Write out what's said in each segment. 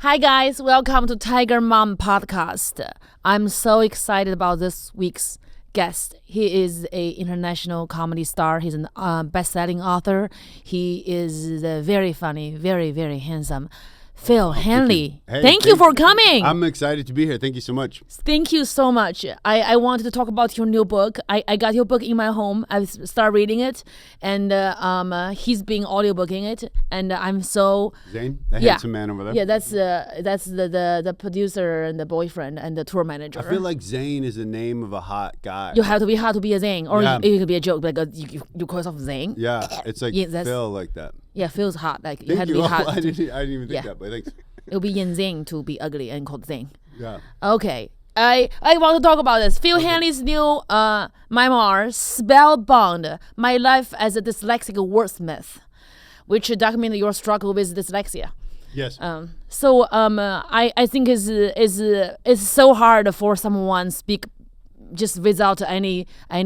Hi guys, welcome to Tiger Mom Podcast. I'm so excited about this week's guest. He is an international comedy star. He's a best-selling author. He is very funny, very, very handsome. Phil Hanley. Thank you for coming. I'm excited to be here. Thank you so much. Thank you so much. I wanted to talk about your new book. I got your book in my home. I started reading it, and he's been audiobooking it, and I'm so Zane, the handsome man over there. Yeah, that's the producer and the boyfriend and the tour manager. I feel like Zane is the name of a hot guy. You have to be hot to be a Zane, or it could be a joke like you call yourself Zane. Yeah, it's like Phil like that. Yeah, Phil's hot. Like Thank you had to be hot. I didn't even think that, but thanks. It would be Yin Zing to be ugly and called Zing. Yeah. Okay. I want to talk about this. Phil Hanley's new memoir, Spellbound, My Life as a Dyslexic Wordsmith, which documents your struggle with dyslexia. Yes. I think is so hard for someone speak just without any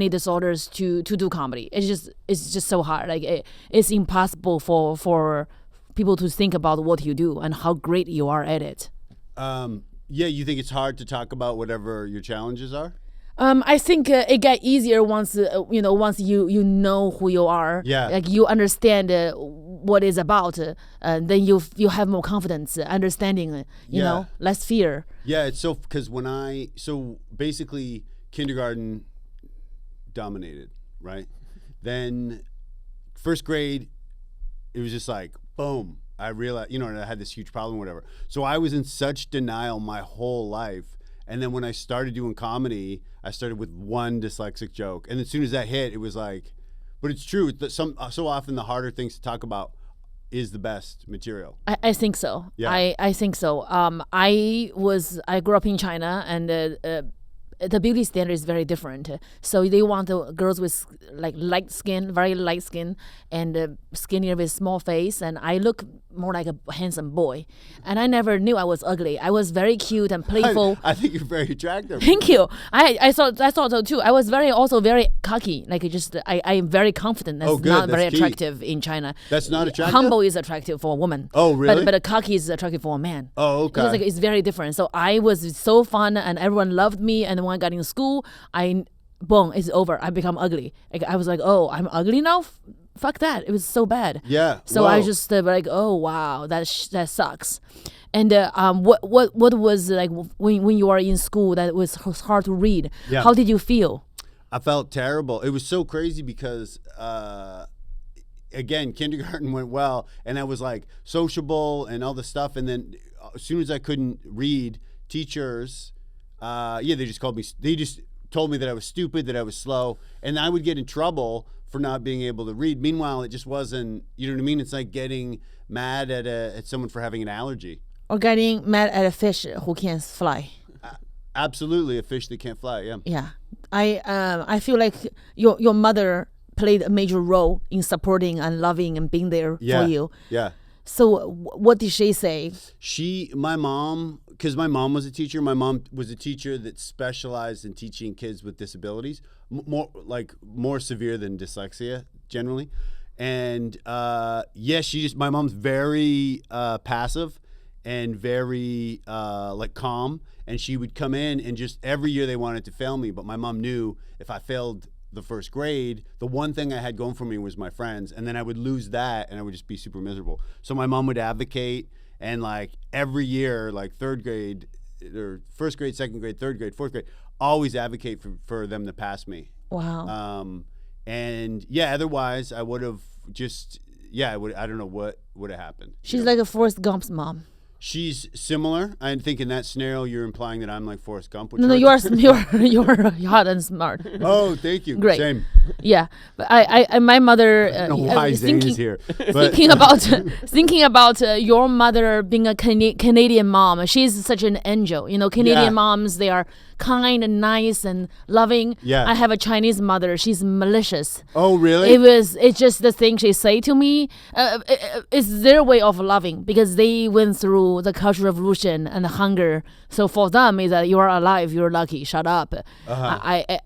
disorders to do comedy. It's just so hard. Like it's impossible for people to think about what you do and how great you are at it. Yeah, you think it's hard to talk about whatever your challenges are? I think it gets easier once you know who you are. Yeah. Like you understand what it's about. Then you have more confidence, understanding. You know, less fear. Yeah, it's so because basically kindergarten dominated, right? Then first grade, it was just like boom. I realized, and I had this huge problem, whatever. So I was in such denial my whole life. And then when I started doing comedy, I started with one dyslexic joke. And as soon as that hit, it was like, but it's true that so often the harder things to talk about is the best material. I think so. Yeah. I think so. I grew up in China, and the beauty standard is very different. So they want the girls with like light skin, very light skin, and skinnier with small face. And I look more like a handsome boy. And I never knew I was ugly. I was very cute and playful. I think you're very attractive. Thank you. I thought so too. I was also very cocky. Like I am very confident. That's not very attractive in China. That's not attractive? Humble is attractive for a woman. Oh, really? But cocky is attractive for a man. Oh, okay. It's very different. So I was so fun, and everyone loved me. And when I got in school, boom, it's over. I become ugly. Like, I was like, oh, I'm ugly now? Fuck that. It was so bad. Yeah. So I just like, oh, wow, that sucks. And what was like when you were in school that was hard to read? Yeah. How did you feel? I felt terrible. It was so crazy because, again, kindergarten went well, and I was like sociable and all this stuff. And then as soon as I couldn't read, teachers, they just told me that I was stupid, that I was slow, and I would get in trouble for not being able to read. Meanwhile, it just wasn't, you know what I mean? It's like getting mad at someone for having an allergy. Or getting mad at a fish who can't fly. Absolutely, a fish that can't fly, yeah. Yeah. I feel like your mother played a major role in supporting and loving and being there for you. Yeah. So what did she say? My mom, because my mom was a teacher. My mom was a teacher that specialized in teaching kids with disabilities, more severe than dyslexia generally. And my mom's very passive and very calm. And she would come in and just every year they wanted to fail me. But my mom knew if I failed the first grade, the one thing I had going for me was my friends, and then I would lose that and I would just be super miserable. So my mom would advocate, and like every year, like third grade or first grade, second grade, third grade, fourth grade, always advocate for them to pass me. Wow. Otherwise I would have I don't know what would have happened. She's like a Forrest Gump's mom. She's similar. I think in that scenario, you're implying that I'm like Forrest Gump. No, you're hot and smart. Oh, thank you. Great. Same. Yeah, but I my mother. I don't know why Zane is here. Thinking about your mother being a Canadian mom. She's such an angel. Canadian moms, they are kind and nice and loving. Yeah. I have a Chinese mother. She's malicious. Oh, really? It's just the thing she say to me. It's their way of loving because they went through the Cultural Revolution and the hunger. So for them is that you are alive, you're lucky. Shut up. Uh-huh. I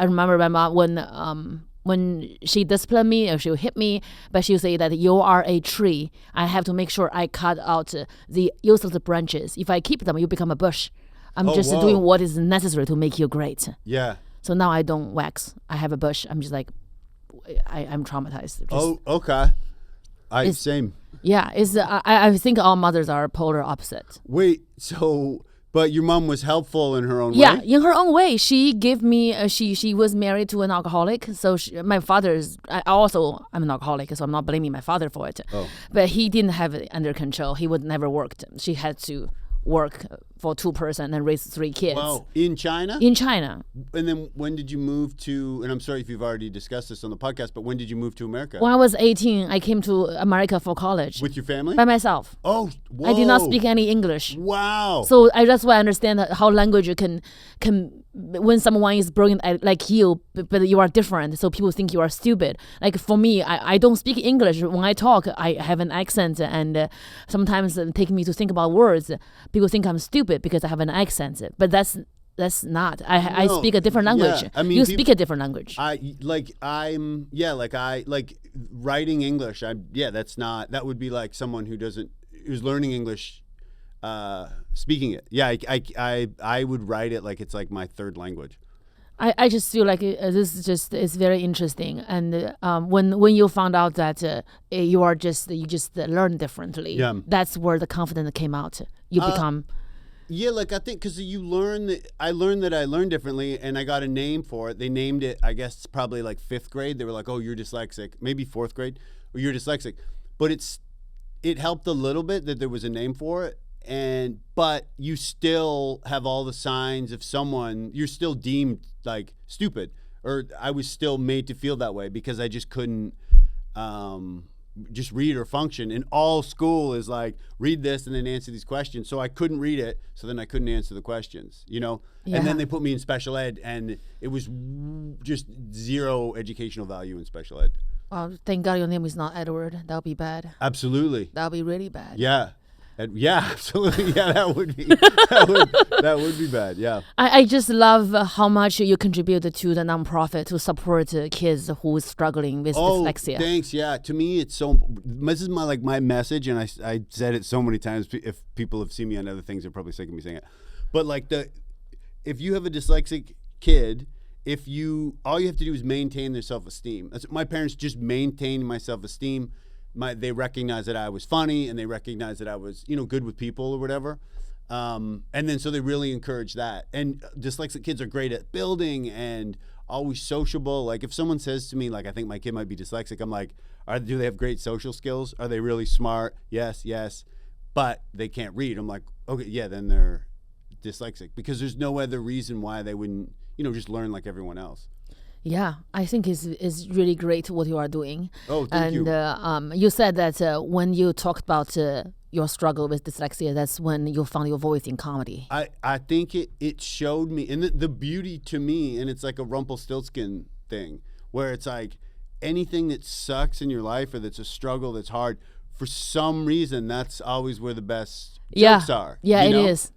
remember my mom when she discipline me or she'll hit me, but she'll say that you are a tree. I have to make sure I cut out the useless branches. If I keep them, you become a bush. I'm just doing what is necessary to make you great. Yeah. So now I don't wax. I have a bush. I'm just like, I'm traumatized. Okay. Same. Yeah, I think all mothers are polar opposite. Wait, so... But your mom was helpful in her own way? Yeah, in her own way. She gave me, she was married to an alcoholic. So my father's, I'm an alcoholic, so I'm not blaming my father for it. Oh. But he didn't have it under control. He would never worked. She had to work for 2% and raise 3 kids. Wow, in China? In China. And then when did you move to, and I'm sorry if you've already discussed this on the podcast, but when did you move to America? When I was 18, I came to America for college. With your family? By myself. Oh, whoa. I did not speak any English. Wow. So that's why I understand how language can when someone is brilliant like you, but you are different, so people think you are stupid. Like for me, I don't speak English. When I talk, I have an accent, and sometimes it takes me to think about words. People think I'm stupid because I have an accent, but that's not. I speak a different language. Yeah. I mean, you speak a different language. Writing English. That's not. That would be like someone who's learning English. Speaking it, I would write it like it's like my 3rd language. I just feel like this is very interesting, and when you found out that you just learn differently, that's where the confidence came out. You become. Yeah, like I think because you learn that I learned differently, and I got a name for it. They named it, I guess, probably like 5th grade. They were like, "Oh, you're dyslexic." Maybe 4th grade, or you're dyslexic. But it helped a little bit that there was a name for it. But you still have all the signs of someone, you're still deemed like stupid, or I was still made to feel that way because I just couldn't just read or function. And all school is like, read this and then answer these questions. So I couldn't read it, so then I couldn't answer the questions, Yeah. And then they put me in special ed, and it was just 0 educational value in special ed. Thank God your name is not Edward. That would be bad. Absolutely. That would be really bad. Yeah. Yeah, absolutely. Yeah, that would be bad. Yeah. I just love how much you contribute to the nonprofit to support kids who is struggling with dyslexia. Thanks. Yeah, to me, it's so. This is my message, and I said it so many times. If people have seen me on other things, they're probably sick of me saying it. But like if you have a dyslexic kid, all you have to do is maintain their self-esteem. My parents just maintained my self-esteem. They recognized that I was funny, and they recognized that I was, good with people or whatever. And then so they really encourage that. And dyslexic kids are great at building and always sociable. Like if someone says to me, like, I think my kid might be dyslexic, I'm like, do they have great social skills? Are they really smart? Yes. But they can't read. I'm like, okay, yeah, then they're dyslexic, because there's no other reason why they wouldn't, just learn like everyone else. Yeah, I think it's really great what you are doing. Oh, thank you. And you said that when you talked about your struggle with dyslexia, that's when you found your voice in comedy. I think it showed me, and the beauty to me, and it's like a Rumpelstiltskin thing, where it's like anything that sucks in your life or that's a struggle that's hard, for some reason, that's always where the best jokes are. Yeah, it is.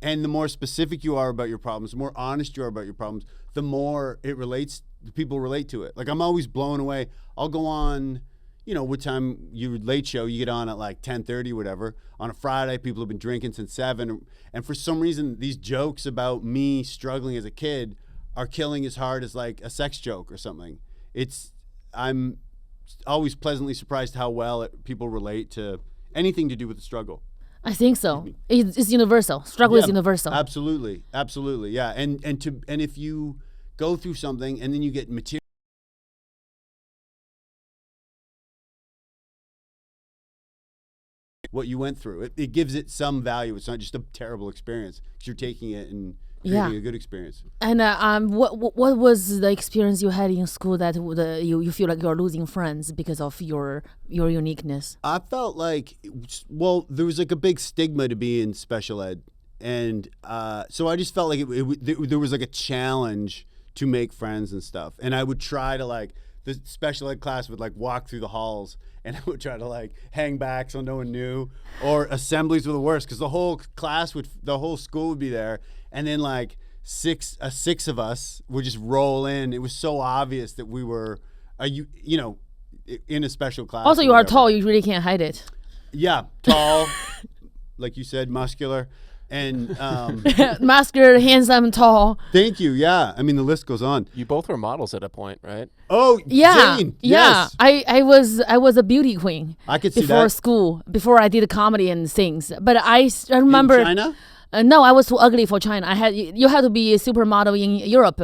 And the more specific you are about your problems, the more honest you are about your problems, the more people relate to it. Like I'm always blown away. I'll go on, what time your late show, you get on at like 10:30, whatever. On a Friday, people have been drinking since 7. And for some reason, these jokes about me struggling as a kid are killing as hard as like a sex joke or something. I'm always pleasantly surprised how well people relate to anything to do with the struggle. I think so. It's universal. Struggle is universal. Absolutely, yeah. And if you go through something and then you get material, what you went through, it gives it some value. It's not just a terrible experience, because you're taking it and creating a good experience. And what was the experience you had in school that you feel like you're losing friends because of your uniqueness? I felt like, there was like a big stigma to be in special ed, and so I just felt like there was like a challenge to make friends and stuff, and I would try to like, the special ed class would like walk through the halls, and I would try to like hang back so no one knew, or assemblies were the worst, because the whole school would be there. And then like six of us would just roll in. It was so obvious that we were, in a special class. Also, you are tall. You really can't hide it. Yeah, tall, like you said, muscular, and muscular, handsome, tall. Thank you. Yeah, I mean the list goes on. You both were models at a point, right? Oh, yeah, Jane, yeah. yes. I was a beauty queen. I could see before that. school, before I did comedy and things. But I remember. In China? No, I was too ugly for China. You had to be a supermodel in Europe.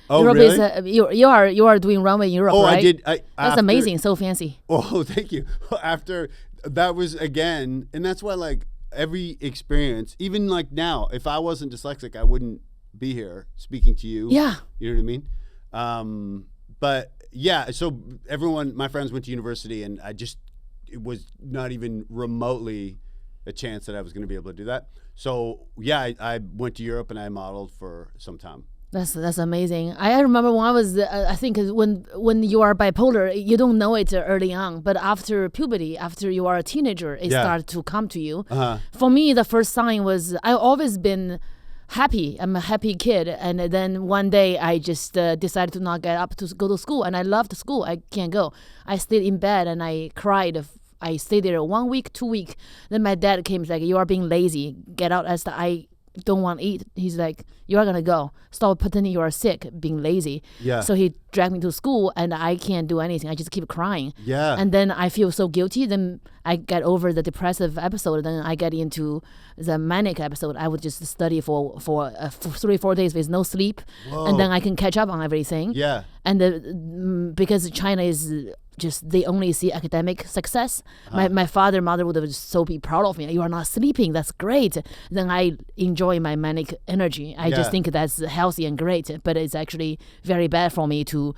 Oh, Europe really? Is you are doing runway in Europe, Oh, right? I did. That's amazing. So fancy. Oh, thank you. After that was again, and that's why like every experience, even like now, if I wasn't dyslexic, I wouldn't be here speaking to you. Yeah. You know what I mean? But yeah, so everyone, my friends went to university, and it was not even remotely a chance that I was going to be able to do that. So yeah, I went to Europe and I modeled for some time. That's amazing. I remember when I was, I think when you are bipolar, you don't know it early on, but after puberty, after you are a teenager, it starts to come to you. For me, the first sign was I've always been happy. I'm a happy kid, and then one day I just decided to not get up to go to school, and I loved school. I can't go. I stayed in bed and I cried. I stayed there 1 week, 2 weeks. Then my dad came, like, you are being lazy. Get out. I don't want to eat. He's like, you are going to go. Stop pretending you are sick, being lazy. Yeah. So he dragged me to school, and I can't do anything. I just keep crying. Yeah. And then I feel so guilty. Then I get over the depressive episode. Then I get into the manic episode. I would just study for 3-4 days with no sleep. Whoa. And then I can catch up on everything. Yeah. And because China is just, they only see academic success. My father, mother would have so be proud of me. You are not sleeping. That's great. Then I enjoy my manic energy. I just think that's healthy and great. But it's actually very bad for me to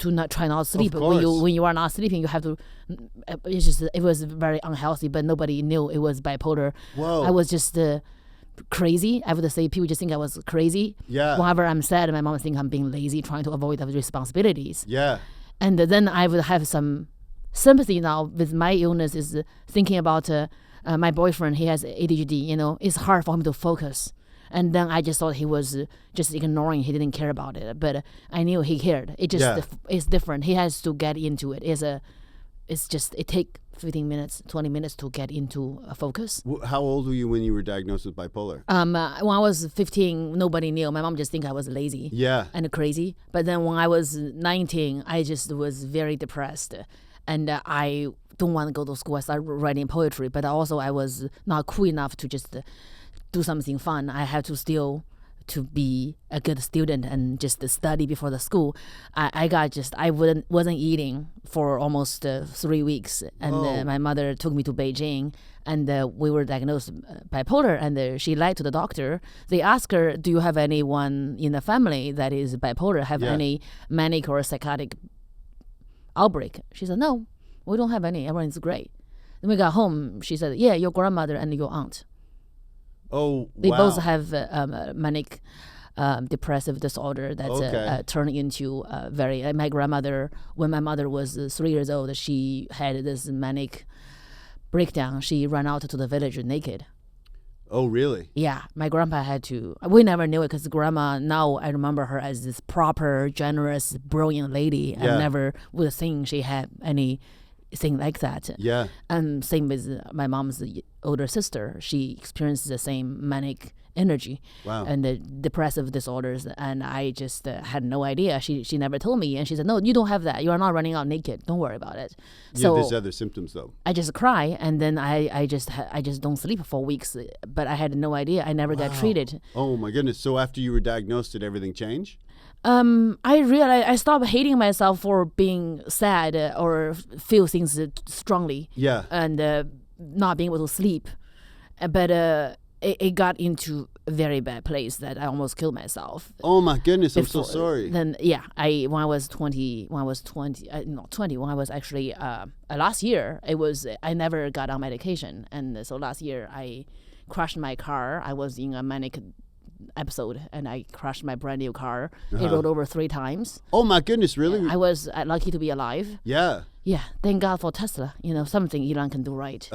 not try not to sleep. When you are not sleeping, you have to. It was very unhealthy. But nobody knew it was bipolar. Whoa. I was just. Crazy. I would say people just think I was crazy. Yeah. Whenever I'm sad, my mom think I'm being lazy, trying to avoid the responsibilities. Yeah. And then I would have some sympathy now with my illness, is thinking about my boyfriend. He has ADHD, it's hard for him to focus. And then I just thought he was just ignoring. He didn't care about it. But I knew he cared. It just it's different. He has to get into it. It takes 15 minutes, 20 minutes to get into a focus. How old were you when you were diagnosed with bipolar? When I was 15, nobody knew. My mom just think I was lazy and crazy. But then when I was 19, I just was very depressed. And I don't want to go to school. I started writing poetry. But also I was not cool enough to just do something fun. I had to still to be a good student and just study before the school. I wasn't eating for almost 3 weeks, and my mother took me to Beijing, and we were diagnosed bipolar, and she lied to the doctor. They asked her, do you have anyone in the family that is bipolar, have any manic or psychotic outbreak? She said, no, we don't have any, everyone's great. Then we got home, she said, yeah, your grandmother and your aunt. Oh, they wow. both have manic depressive disorder that's turning into very. My grandmother, when my mother was 3 years old, she had this manic breakdown. She ran out to the village naked. Oh, really? Yeah, my grandpa had to. We never knew it because grandma, now I remember her as this proper, generous, brilliant lady. I never would think she had anything like that. Yeah. And same with my mom's older sister. She experienced the same manic energy and the depressive disorders, and I just had no idea. She never told me, and she said, no, you don't have that. You are not running out naked. Don't worry about it. So there's other symptoms though. I just cry, and then I just don't sleep for weeks, but I had no idea. I never got treated. Oh my goodness. So after you were diagnosed, did everything change? I realized I stopped hating myself for being sad or feel things strongly. Yeah. And not being able to sleep. But it got into a very bad place that I almost killed myself. Oh my goodness, I'm so sorry. Then when I was 20, when I was actually last year, I never got on medication, and so last year I crashed my car. I was in a manic episode, and I crashed my brand new car. It rolled over 3 times. Oh my goodness, really? I was lucky to be alive. Yeah. Yeah, thank God for Tesla. Something Elon can do right.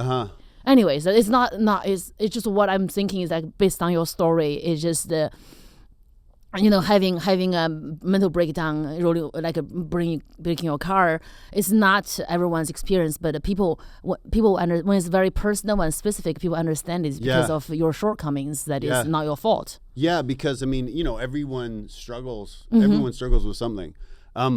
Anyways, it's not it's just what I'm thinking is like based on your story. It's just having a mental breakdown, really like breaking your car, is not everyone's experience. But people when it's very personal and specific, people understand it's because of your shortcomings. That is not your fault. Yeah, because I mean, everyone struggles. Everyone struggles with something.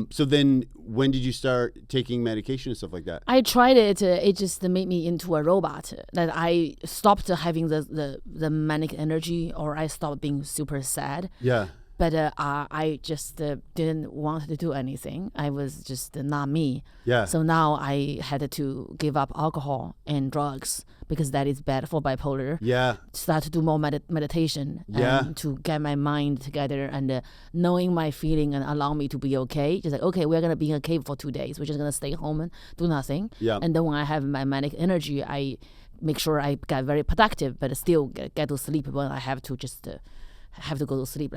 So then, when did you start taking medication and stuff like that? I tried it. It just made me into a robot. That I stopped having the manic energy, or I stopped being super sad. Yeah. But I just didn't want to do anything. I was just not me. Yeah. So now I had to give up alcohol and drugs because that is bad for bipolar. Yeah. Start to do more meditation. To get my mind together and knowing my feeling and allow me to be okay. Just like, okay, we're going to be in a cave for 2 days. We're just going to stay home and do nothing. Yeah. And then when I have my manic energy, I make sure I get very productive, but still get to sleep when I have to just have to go to sleep.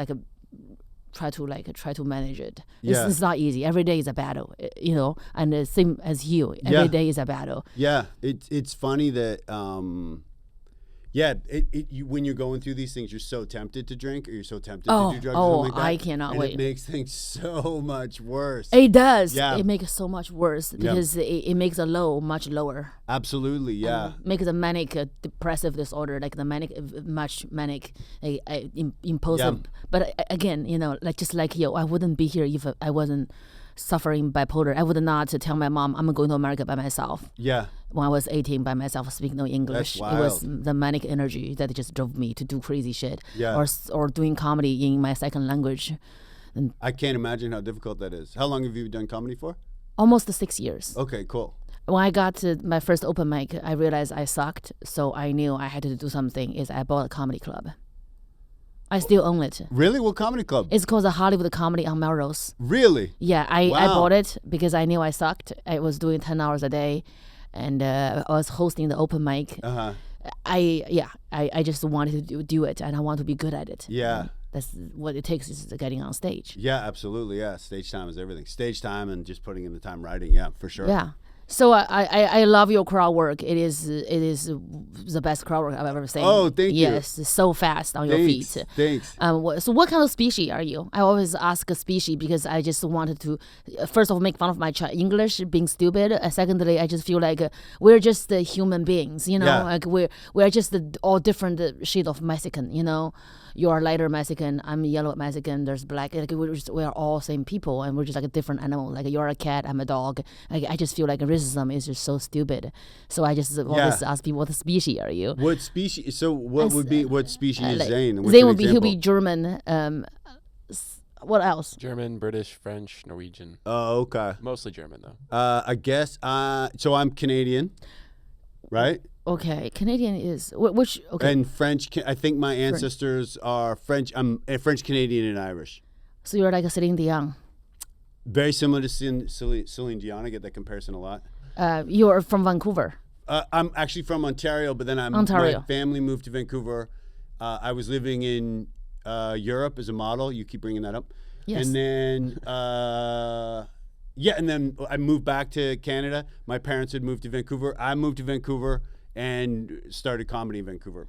Try to manage it. It's not easy. Every day is a battle, and the same as you. Every day is a battle. Yeah, it's funny that when you're going through these things, you're so tempted to drink, or you're so tempted to do drugs. Or something like that, I cannot wait. It makes things so much worse. It does. Yeah. It makes it so much worse because it makes the low much lower. Absolutely, yeah. Makes the manic depressive disorder, like the manic, much manic, impulsive. Yeah. But again, just like you, I wouldn't be here if I wasn't suffering bipolar. I would not tell my mom I'm going to America by myself. Yeah. When I was 18 by myself, speaking no English. That's wild. It was the manic energy that just drove me to do crazy shit. Yeah. Or doing comedy in my second language. And I can't imagine how difficult that is. How long have you done comedy for? almost 6 years. Okay, cool. When I got to my first open mic, I realized I sucked. So I knew I had to do something. I bought a comedy club. I still own it. Really? What comedy club? It's called the Hollywood Comedy on Melrose. Really? Yeah, I Wow. bought it because I knew I sucked. I was doing 10 hours a day, and I was hosting the open mic. Uh-huh. I just wanted to do it, and I want to be good at it. Yeah. That's what it takes, is getting on stage. Yeah, absolutely. Yeah, stage time is everything. Stage time and just putting in the time writing. Yeah, for sure. Yeah. So I love your crowd work. It is the best crowd work I've ever seen. Oh, thank you. Yes, it's so fast on your feet. Thanks. So what kind of species are you? I always ask a species because I just wanted to, first of all, make fun of my English being stupid. Secondly, I just feel like we're just human beings, Yeah. like we're just all different shade of Mexican, You are lighter Mexican, I'm yellow Mexican, there's black. Like we're all same people, and we're just like a different animal. Like you're a cat, I'm a dog. I just feel like racism is just so stupid. So I just always ask people, what species are you? What species? So what species is Zane? What's Zane an would be, he'll be example? German. What else? German, British, French, Norwegian. Oh, okay. Mostly German, though. I guess. So I'm Canadian, right? Okay, Canadian is which? Okay, And French. I think my ancestors are French. I'm French, Canadian, and Irish. so you're like a Celine Dion. Very similar to Celine Dion. I get that comparison a lot. You're from Vancouver. I'm actually from Ontario, but then Ontario. my family moved to Vancouver. I was living in Europe as a model. You keep bringing that up. Yes. And then, and then I moved back to Canada. My parents had moved to Vancouver. I moved to Vancouver and started comedy in Vancouver.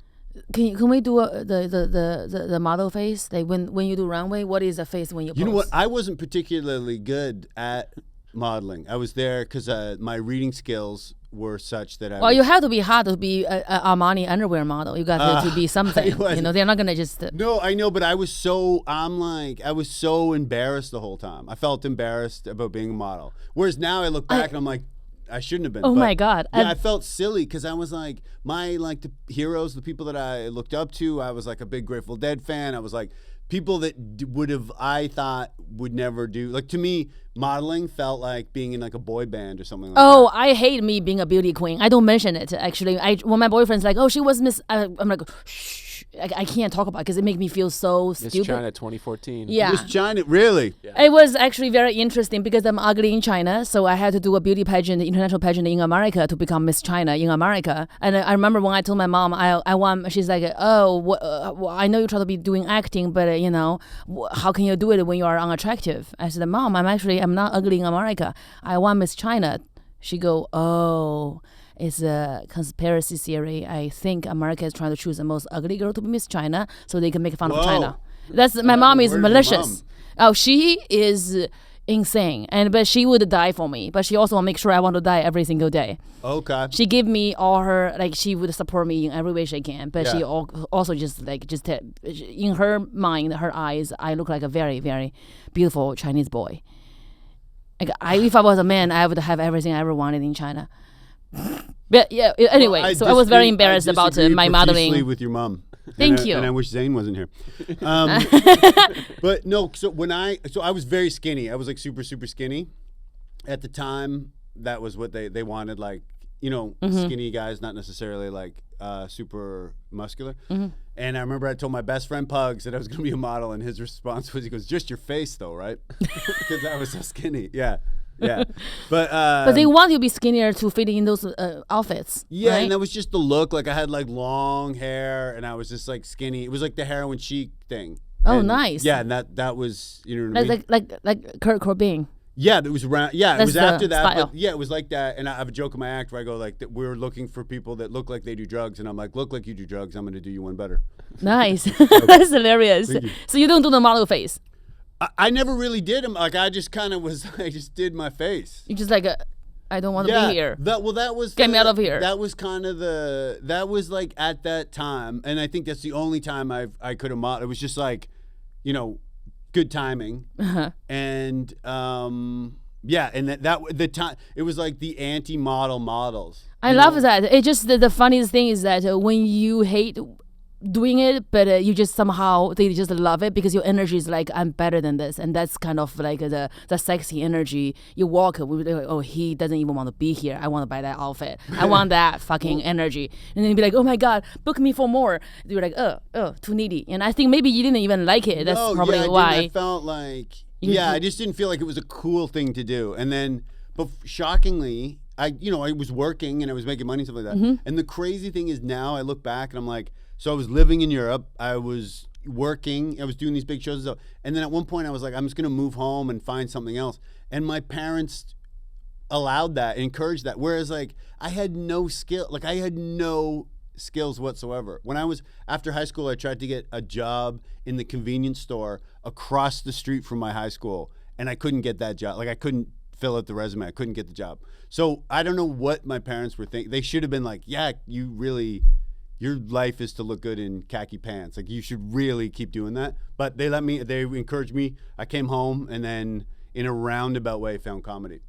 Can we do the model face? Like when you do runway, what is the face when you pose? You know what? I wasn't particularly good at modeling. I was there because my reading skills were such that I. Well, you have to be hot to be a Armani underwear model. You got to be something. They're not gonna just. No, I know, but I was so embarrassed the whole time. I felt embarrassed about being a model. Whereas now I look back and I'm like, I shouldn't have been. Oh but, my God! Yeah, I felt silly because I was like, the heroes, the people that I looked up to. I was like a big Grateful Dead fan. I was like people that I thought would never do. Like to me, modeling felt like being in like a boy band or something like that. Oh, I hate me being a beauty queen. I don't mention it actually. When my boyfriend's like, "Oh, she was Miss," I'm like, "Shh." I can't talk about it because it makes me feel so Miss stupid. China 2014. Yeah. Miss China, really? Yeah. It was actually very interesting because I'm ugly in China, so I had to do a beauty pageant, international pageant in America to become Miss China in America. And I remember when I told my mom I won, she's like, "Oh, I know you try to be doing acting, but how can you do it when you are unattractive?" I said, "Mom, I'm not ugly in America. I won Miss China." She go, "Oh, it's a conspiracy theory. I think America is trying to choose the most ugly girl to be Miss China so they can make fun of China." That's my mom is Where's your malicious. mom? Oh, she is insane, but she would die for me. But she also will make sure I want to die every single day. Okay. She give me all her she would support me in every way she can. But she Yeah. also just in her mind, her eyes, I look like a very very beautiful Chinese boy. Like if I was a man, I would have everything I ever wanted in China. But yeah, anyway, Well, so I was very disagree- embarrassed about disagree my profusely modeling. with your mom. Thank And you. And I wish Zane wasn't here. But no, so I was very skinny. I was like super skinny. At the time, that was what they wanted, like, skinny guys, not necessarily like super muscular. And I remember I told my best friend Pugs that I was going to be a model, and his response was, he goes, "Just your face though, right?" Because I was so skinny. Yeah. But they want you to be skinnier to fit in those outfits. yeah, right? and that was just the look. Like I had like long hair, and I was just like skinny. It was like the heroin chic thing. Oh, And, nice. Yeah, and that was, you know what I mean? like Kurt Cobain. Yeah, it was around. Yeah, it That's was the after that. style. But yeah, it was like that. And I have a joke in my act where I go like, that we're looking for people that look like they do drugs, and I'm like, look like you do drugs. I'm going to do you one better. Nice. That's hilarious. Thank you. So you don't do the model face. I never really did them. Like I just kind of was. I just did my face. You just I don't want to be here. That was Get me out of here. That was kind of that was like at that time, and I think that's the only time I could have modeled. It was just like, good timing, and yeah, and that the time it was like the anti-model models. I love that. It just the funniest thing is that when you hate doing it, but you just somehow they just love it because your energy is like, I'm better than this, and that's kind of like the sexy energy. You walk with like, oh, he doesn't even want to be here. I want to buy that outfit. I want that fucking energy, and then you'd be like, oh my god, book me for more. You're like, oh, too needy. And I think maybe you didn't even like it. That's probably I why. didn't. I felt like I just didn't feel like it was a cool thing to do. And then, but shockingly, I was working and I was making money and stuff like that. And the crazy thing is now I look back and I'm like, so I was living in Europe. I was working. I was doing these big shows and stuff. And then at one point I was like, I'm just going to move home and find something else. And my parents allowed that, encouraged that. Whereas like I had no skill. Like I had no skills whatsoever. When I was after high school, I tried to get a job in the convenience store across the street from my high school, and I couldn't get that job. Like I couldn't fill out the resume. I couldn't get the job. So I don't know what my parents were thinking. They should have been like, yeah, your life is to look good in khaki pants. Like you should really keep doing that. But they encouraged me. I came home and then in a roundabout way found comedy.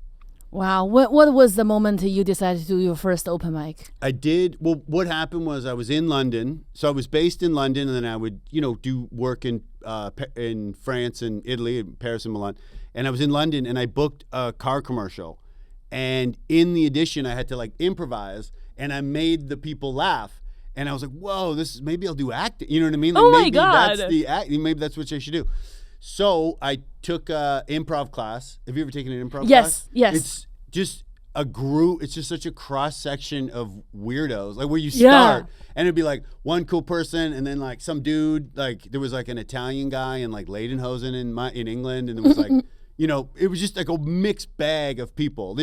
Wow. What was the moment you decided to do your first open mic? I did. Well, what happened was I was in London. So I was based in London, and then I would, do work in France and Italy, and Paris and Milan. And I was in London, and I booked a car commercial. And in the audition, I had to like improvise, and I made the people laugh. And I was like, whoa, maybe I'll do acting. You know what I mean? Like, Oh my maybe God. Maybe that's what I should do. So I took an improv class. Have you ever taken an improv Yes, class? yes. It's just a group. It's just such a cross section of weirdos. Like where you Yeah. start, and it'd be like one cool person, and then like some dude. Like there was like an Italian guy in like Leydenhosen in England, and it was like, it was just like a mixed bag of people.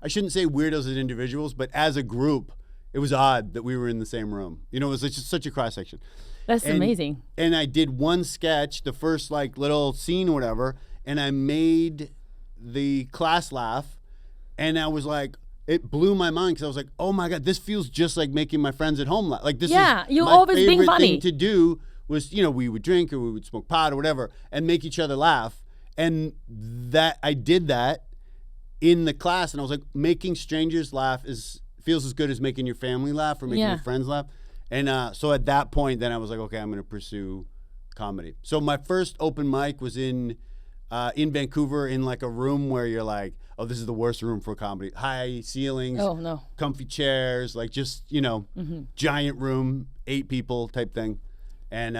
I shouldn't say weirdos as individuals, but as a group, it was odd that we were in the same room. It was just such a cross section. That's amazing. And I did one sketch, the first like little scene or whatever, and I made the class laugh, and I was like, it blew my mind because I was like, oh my god, this feels just like making my friends at home laugh. Like this Yeah, is you my always being favorite funny. thing to do was, we would drink or we would smoke pot or whatever and make each other laugh. And that I did that in the class, and I was like, making strangers laugh feels as good as making your family laugh or making your friends laugh. And so at that point, then I was like, okay, I'm going to pursue comedy. So my first open mic was in Vancouver in like a room where you're like, oh, this is the worst room for comedy. High ceilings, Oh no. comfy chairs, like just, giant room, 8 people type thing. And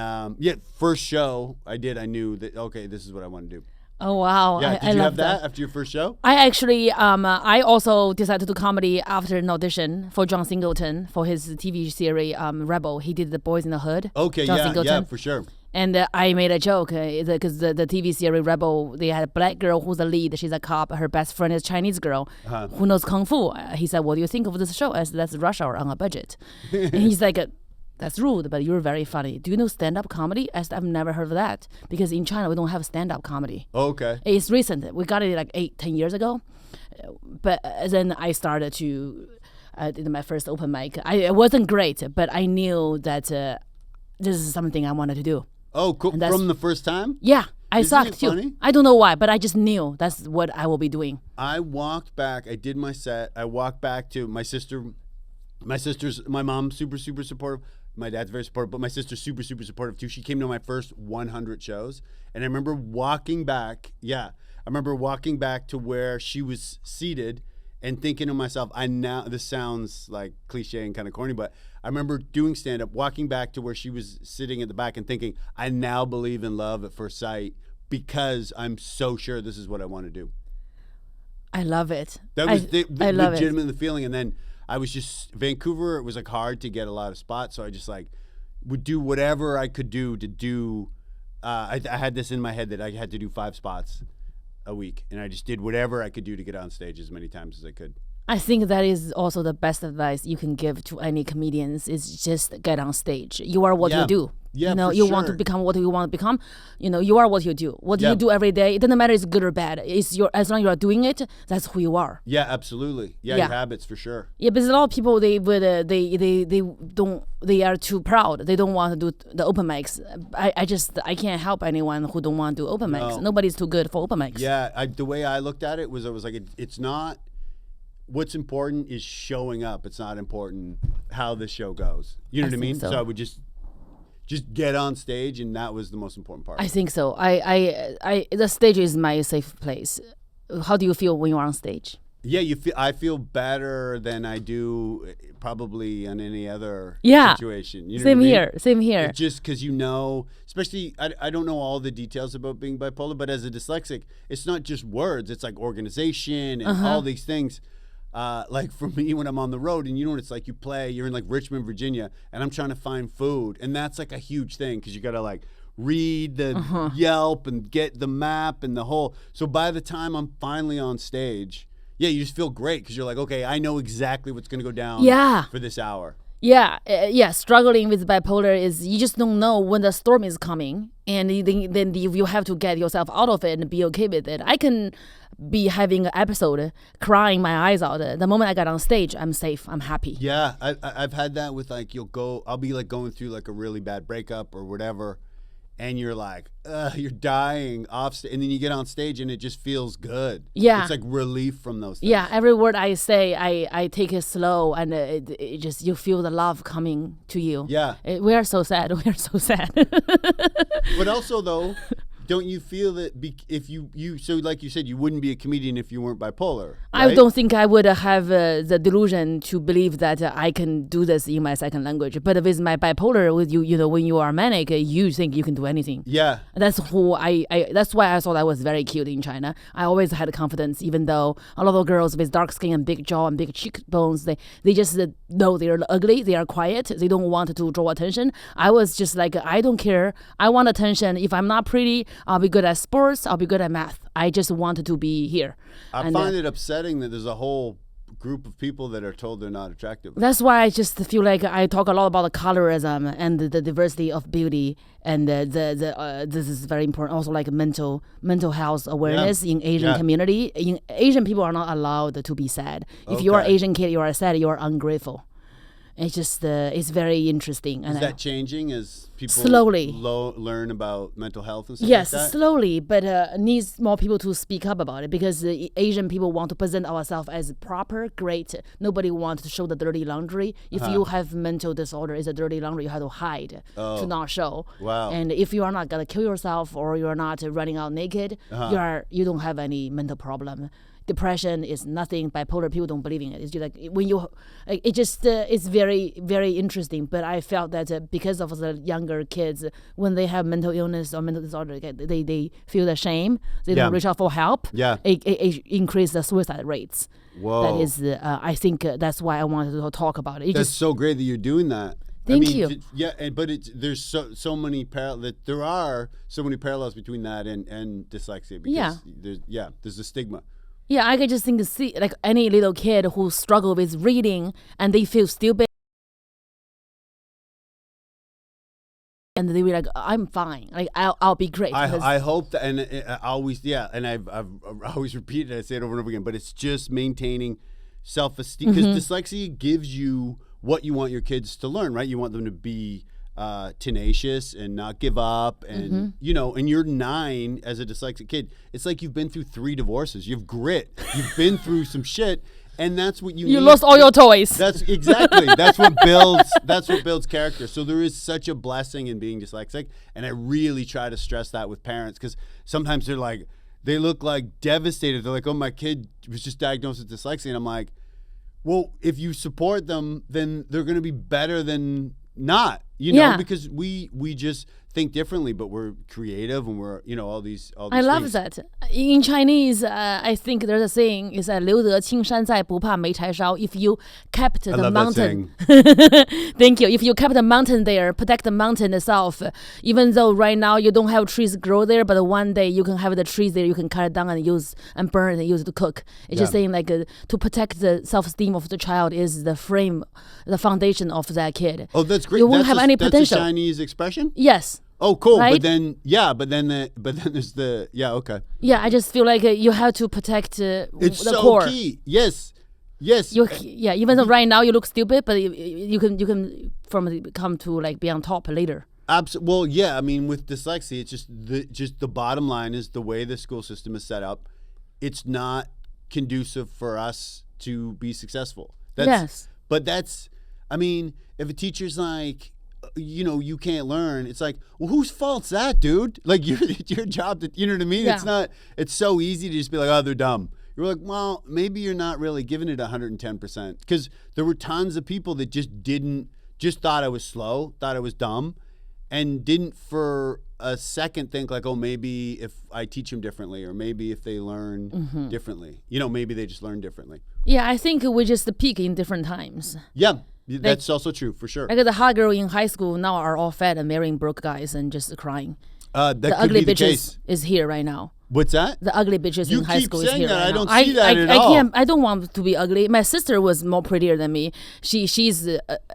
first show I knew that, okay, this is what I want to do. Oh wow. Yeah, I did you love have that after your first show? I actually, I also decided to do comedy after an audition for John Singleton for his TV series Rebel. He did The Boys in the Hood. Okay, John yeah, Singleton. for sure. And I made a joke because the TV series Rebel, they had a black girl who's the lead. She's a cop. Her best friend is a Chinese girl who knows kung fu. He said, "What do you think of this show?" I said, "That's Rush Hour on a budget." And he's like, That's rude, but you're very funny. Do you know stand-up comedy? I've never heard of that because in China we don't have stand-up comedy. Okay. It's recent. We got it like 8-10 years ago. But then I started to did my first open mic. It wasn't great, but I knew that this is something I wanted to do. Oh, cool. From the first time? Yeah, I Isn't sucked it too. funny? I don't know why, but I just knew that's what I will be doing. I walked back. I did my set. I walked back to my sister. My mom's super, super supportive. My dad's very supportive, but my sister's super, super supportive too. She came to my first 100 shows. And I remember walking back. Yeah. I remember walking back to where she was seated and thinking to myself, this sounds like cliche and kind of corny, but I remember doing stand-up, walking back to where she was sitting at the back and thinking, I now believe in love at first sight because I'm so sure this is what I want to do. I love it. That was I love legitimately the feeling. And then I was just, Vancouver, it was like hard to get a lot of spots. So I just like would do whatever I could do to do. I had this in my head that I had to do 5 spots a week. And I just did whatever I could do to get on stage as many times as I could. I think that is also the best advice you can give to any comedians is just get on stage. You are what you do. Yeah, you know, for you want to sure. become what you want to become. You know, you are what you do. What Yeah. you do every day, it doesn't matter if it's good or bad. It's as long as you are doing it, that's who you are. Yeah, absolutely. Yeah, Yeah. your habits for sure. Yeah, because a lot of people they are too proud. They don't want to do the open mics. I can't help anyone who don't want to do open mics. No. Nobody's too good for open mics. Yeah, the way I looked at it was I was like, it's not, what's important is showing up. It's not important how the show goes. You know I what I mean? think so. I would just get on stage, and that was the most important part. I think so. The stage is my safe place. How do you feel when you're on stage? Yeah, I feel better than I do probably in any other Yeah. situation. You know Same what I mean? here. Same here. It's just because especially, I don't know all the details about being bipolar, but as a dyslexic, it's not just words. It's like organization and all these things. Like for me, when I'm on the road, and you know what it's like, you're in like Richmond, Virginia, and I'm trying to find food, and that's like a huge thing because you got to like read the Yelp and get the map and the whole. So by the time I'm finally on stage, yeah, you just feel great because you're like, okay, I know exactly what's going to go down for this hour. Yeah, struggling with bipolar is you just don't know when the storm is coming, and then you have to get yourself out of it and be okay with it. I can be having an episode, crying my eyes out. The moment I got on stage, I'm safe, I'm happy. Yeah, I've had that with like, I'll be like going through like a really bad breakup or whatever, and you're like, you're dying off stage, and then you get on stage and it just feels good. Yeah. It's like relief from those things. Yeah, every word I say, I take it slow, and it just, you feel the love coming to you. Yeah. We are so sad. We are so sad. But also though, don't you feel that if you so like you said, you wouldn't be a comedian if you weren't bipolar, I right? don't think I would have the delusion to believe that I can do this in my second language. But with my bipolar, with you know, when you are manic, you think you can do anything. Yeah. That's who that's why I thought I was very cute in China. I always had confidence, even though a lot of girls with dark skin and big jaw and big cheekbones, they just know they're ugly, they are quiet, they don't want to draw attention. I was just like, I don't care. I want attention. If I'm not pretty, I'll be good at sports, I'll be good at math. I just wanted to be here. I find it upsetting that there's a whole group of people that are told they're not attractive. That's why I just feel like I talk a lot about the colorism and the diversity of beauty, and this is very important. Also, like mental health awareness in Asian community. In Asian, people are not allowed to be sad. If you are Asian kid, you are sad, you are ungrateful. It's just it's very interesting. Is that changing as people slowly learn about mental health and stuff Yes, like that? slowly, but needs more people to speak up about it, because Asian people want to present ourselves as proper, great. Nobody wants to show the dirty laundry. If you have mental disorder, it's a dirty laundry you have to hide to not show. Wow. And if you are not gonna kill yourself or you're not running out naked, you don't have any mental problem. Depression is nothing. Bipolar, people don't believe in it. It's just like when you, it just it's very, very interesting. But I felt that because of the younger kids, when they have mental illness or mental disorder, they feel the shame. They don't reach out for help. Yeah. It increase the suicide rates. Whoa. That is, I think that's why I wanted to talk about it. That's so great that you're doing that. Thank you. Yeah, but there's so many there are so many parallels between that and dyslexia, because there's a stigma. Yeah, I can just think, see, like any little kid who struggle with reading and they feel stupid. and they were like, I'm fine, like I'll be great. I hope that, and I always, and I've always repeated it, I say it over and over again, but it's just maintaining self-esteem, because dyslexia gives you what you want your kids to learn, right? You want them to be tenacious and not give up, and and you're 9 as a dyslexic kid. It's like you've been through 3 divorces. You have grit. You've been through some shit, and that's what you need. lost all your toys. That's exactly. That's what builds character. So there is such a blessing in being dyslexic, and I really try to stress that with parents, because sometimes they look like devastated. They're like, "Oh, my kid was just diagnosed with dyslexia," and I'm like, "Well, if you support them, then they're going to be better than not." Because we just think differently, but we're creative, and we're all these I love things. that. In Chinese, I think there's a saying is that 留得青山在，不怕没柴烧. If you kept I the love mountain, that saying. thank you. If you kept the mountain there, protect the mountain itself. Even though right now you don't have trees grow there, but one day you can have the trees there. You can cut it down and use and burn it and use it to cook. It's just saying like to protect the self-esteem of the child is the foundation of that kid. Oh, that's great. You won't have any potential. That's a Chinese expression? Yes. Oh, cool. Right? But then there's the okay. Yeah, I just feel like you have to protect It's the so core. key. Yes. Even though right now you look stupid, but you can come to like be on top later. Absolutely. Well, yeah. I mean, with dyslexia, it's just the bottom line is the way the school system is set up. It's not conducive for us to be successful. Yes. But I mean, if a teacher's like, you can't learn, it's like, well, whose fault's that, dude? Like, your job to, you know what I mean? Yeah. It's so easy to just be like, oh, they're dumb. You're like, well, maybe you're not really giving it 110%, because there were tons of people that just thought I was slow, thought I was dumb, and didn't for a second think like, oh, maybe if I teach them differently, or maybe if they learn differently, maybe they just learn differently. Yeah, I think we just peak in different times. Yeah. That's also true, for sure. Like the hot girl in high school now are all fat and marrying broke guys and just crying. That the could ugly be the bitches case. is here right now. What's that? The ugly bitches in high school is here that. right I don't now. see that at all. I don't want to be ugly. My sister was more prettier than me. She's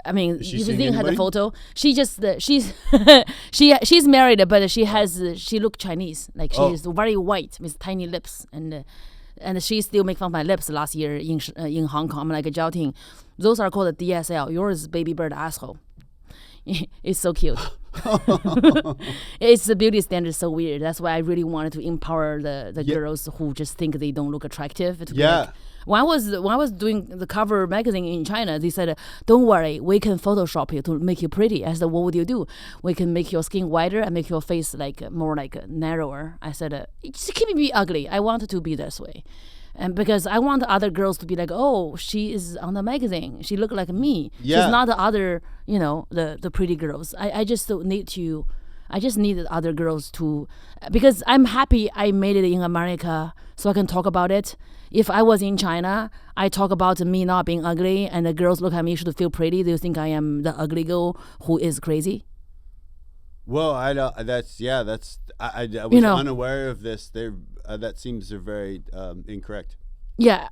I mean, Is she if you seeing didn't have the anybody? photo, she's married, but she look Chinese. Like she's very white with tiny lips, and she still make fun of my lips last year in Hong Kong. I'm like, Jiaoying, those are called DSL. Yours is baby bird asshole. It's so cute. It's the beauty standard so weird. That's why I really wanted to empower the girls who just think they don't look attractive. To be like, when I was doing the cover magazine in China, they said, "Don't worry, we can Photoshop you to make you pretty." I said, "What would you do?" "We can make your skin whiter and make your face like more like narrower." I said, "Just keep me ugly. I want it to be this way." And because I want other girls to be like, oh, she is on the magazine. She look like me. Yeah. She's not the other, the pretty girls. I just need other girls to, because I'm happy I made it in America so I can talk about it. If I was in China, I talk about me not being ugly and the girls look at me should feel pretty. Do you think I am the ugly girl who is crazy? Well, I don't. I was unaware of this. That seems they're very incorrect. Yeah.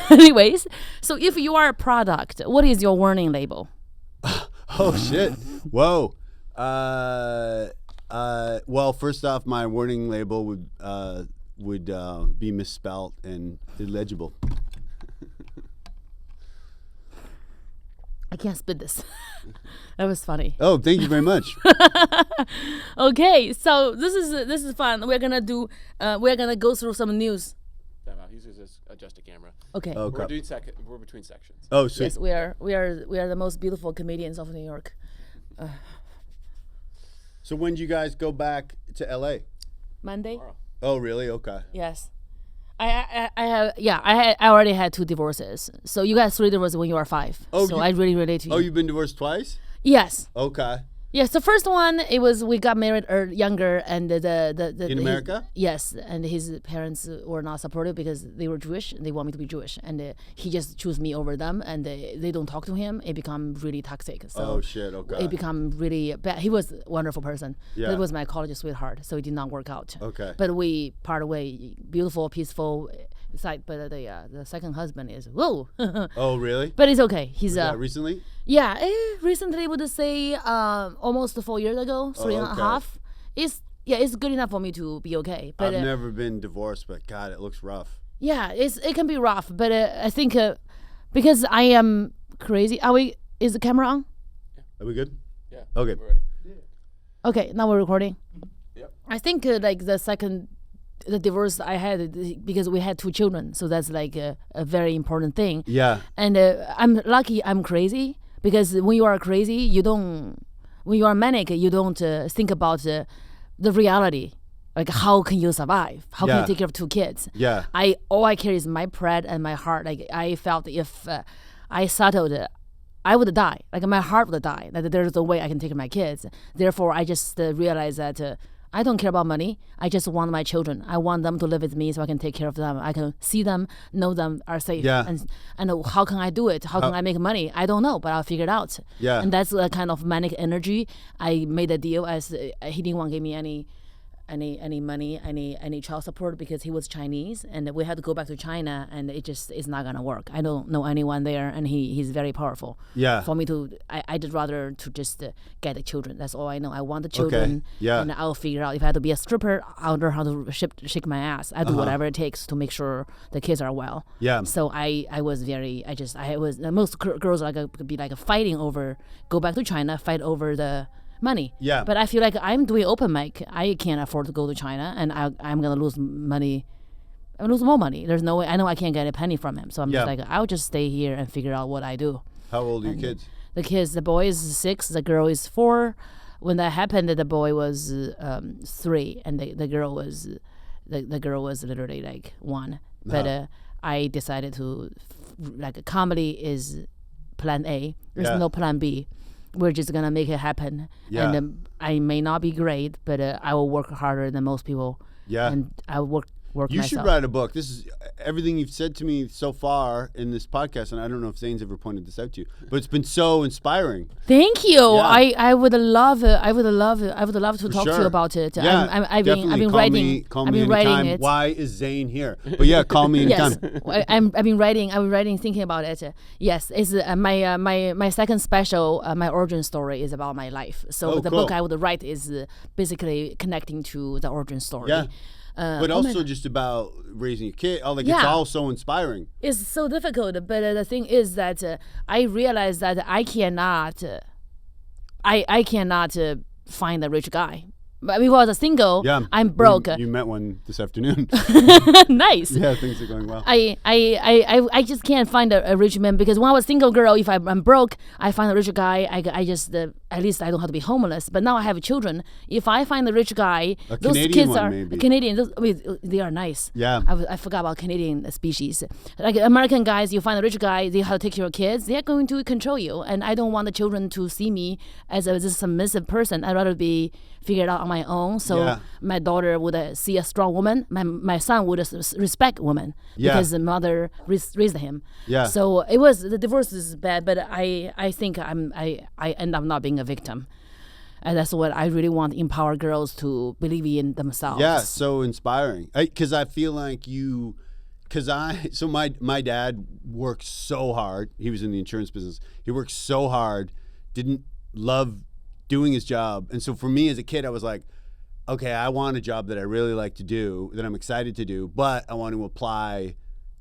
Anyways, so if you are a product, what is your warning label? Oh shit! Whoa. Well, first off, my warning label would be misspelt and illegible. I can't spit this. That was funny. Oh, thank you very much. Okay, so this is fun. We're gonna go through some news. He's just adjust the camera. Okay. Oh, We're between sections. Oh, sweet. Yes, we are the most beautiful comedians of New York. So when do you guys go back to LA? Monday. Tomorrow. Oh, really? Okay. Yes. I already had 2 divorces. So you got 3 divorces when you were 5. Oh, so I really relate to you. Oh, you've been divorced twice? Yes. Okay. Yes, the first one we got married younger, and the In America? Yes, and his parents were not supportive because they were Jewish and they want me to be Jewish, and he just chose me over them, and they don't talk to him. It become really toxic. So Oh shit. Okay. it become really bad. He was a wonderful person. Yeah. But it was my college sweetheart, so it did not work out. Okay. But we part away, beautiful, peaceful, But the second husband is whoa. Oh, really? But it's okay. He's Recently? yeah. Recently, would say almost 4 years ago, three and a okay. half. It's good enough for me to be okay. But I've never been divorced, but God, it looks rough. yeah, it can be rough. But I think because I am crazy. Is the camera on? Are we good? Yeah. Okay. We're ready. Okay, now we're recording. Yep. I think like the divorce I had because we had 2 children, so that's like a very important thing. Yeah. And I'm lucky I'm crazy because when you are crazy, when you are manic, you don't think about the reality. Like how can you survive? How can Yeah. you take care of 2 kids? Yeah. All I care is my pride and my heart. Like I felt if I settled, I would die. Like my heart would die. That there's no way I can take care of my kids. Therefore, I just realized that I don't care about money. I just want my children. I want them to live with me so I can take care of them. I can see them, know them are safe. Yeah. And how can I do it? How can I make money? I don't know, but I'll figure it out. Yeah. And that's the kind of manic energy. I made a deal as he didn't want to give me any money, any child support because he was Chinese, and we had to go back to China, and it just is not gonna work. I don't know anyone there, and he's very powerful. Yeah. For me to, I'd rather to just get the children. That's all I know. I want the children. Yeah. And I'll figure out if I have to be a stripper, I'll learn how to shake my ass. I do whatever it takes to make sure the kids are well. Yeah. So I was most girls are could be like fighting over go back to China, fight over the money. Yeah. But I feel like I'm doing open mic. I can't afford to go to China, and I'm gonna lose money. I'm gonna lose more money. There's no way. I know I can't get a penny from him. So I'm just like, I'll just stay here and figure out what I do. How old are your kids? The boy is 6, the girl is 4. When that happened, the boy was 3, and the girl was literally like 1. But I decided to like comedy is plan A. There's no plan B. We're just gonna make it happen. Yeah. And I may not be great, but I will work harder than most people. Yeah. And I will work You myself. should write a book. This is everything you've said to me so far in this podcast, and I don't know if Zane's ever pointed this out to you, but it's been so inspiring. Thank you. Yeah. I would love to talk to you Sure. about it. Yeah, I've been definitely. writing. Call I've me been writing anytime. it. Why is Zane here? But yeah, call me Yes, anytime. I've been writing, thinking about it. Yes, it's my second special. My origin story is about my life. So the book cool. I would write is basically connecting to the origin story. Yeah. But also just about raising a kid. It's all so inspiring. It's so difficult, but the thing is that I realized that I cannot, I cannot find a rich guy. But before I was single, I'm broke. You met one this afternoon. Nice. Yeah, things are going well. I just can't find a rich man because when I was single girl, if I'm broke, I find a rich guy. I just at least I don't have to be homeless. But now I have children. If I find a rich guy, those Canadian kids one, are maybe. Canadian. They are nice. Yeah. I forgot about Canadian species. Like American guys, you find a rich guy, they have to take care of kids. They are going to control you, and I don't want the children to see me as a submissive person. I'd rather be figured out on my own. So my daughter would see a strong woman. My son would respect women because the mother raised him. Yeah. So the divorce is bad, but I think I end up not being a victim. And that's what I really want to empower girls to believe in themselves. Yeah, so inspiring. Because I feel like my dad worked so hard. He was in the insurance business. He worked so hard, didn't love doing his job. And so for me as a kid, I was like, okay, I want a job that I really like to do, that I'm excited to do, but I want to apply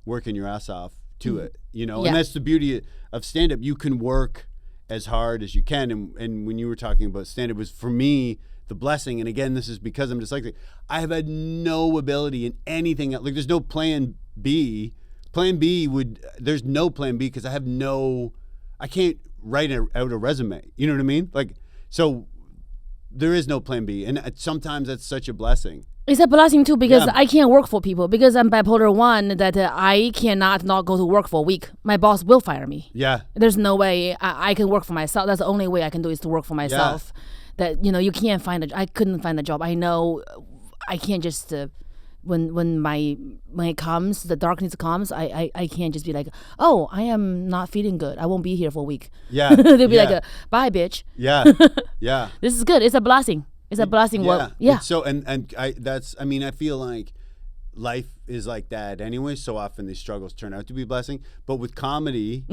working your ass off to it, And that's the beauty of stand-up. You can work as hard as you can. And when you were talking about stand-up, was for me the blessing. And again, this is because I'm dyslexic. I have had no ability in anything. Like there's no plan B. There's no plan B because I can't write out a resume. You know what I mean? So there is no plan B. And sometimes that's such a blessing. It's a blessing too because I can't work for people because I'm bipolar 1 that I cannot not go to work for a week. My boss will fire me. Yeah. There's no way I can work for myself. That's the only way I can do is to work for myself. That, you can't I couldn't find a job. I know I can't just, when it comes, the darkness comes, I can't just be like, oh, I am not feeling good. I won't be here for a week. Yeah. They'll be like, bye, bitch. Yeah. Yeah. This is good. It's a blessing. It's a blessing. Yeah. Yeah. So, I feel like life is like that anyway. So often these struggles turn out to be a blessing. But with comedy,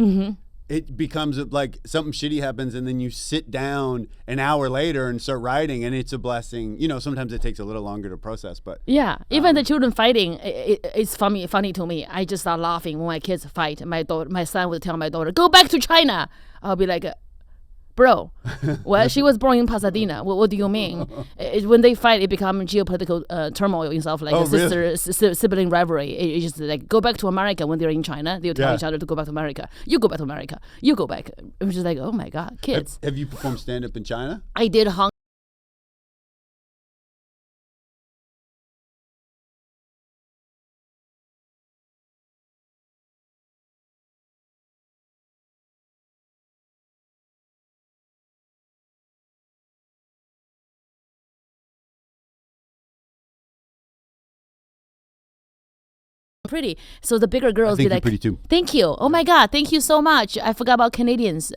it becomes like something shitty happens, and then you sit down an hour later and start writing, and it's a blessing. Sometimes it takes a little longer to process, but even the children fighting, it's funny to me. I just start laughing when my kids fight. My son would tell my daughter, "Go back to China." I'll be like, bro, well, she was born in Pasadena. What do you mean? When they fight, it becomes geopolitical turmoil and stuff, like sibling rivalry. It's just like, go back to America. When they're in China, they'll tell each other to go back to America. You go back to America. You go back. I'm just like, oh my God, kids. Have you performed stand-up in China? I did pretty. So the bigger girls I think be like, you're pretty too. Thank you. Oh my God, thank you so much. I forgot about Canadians.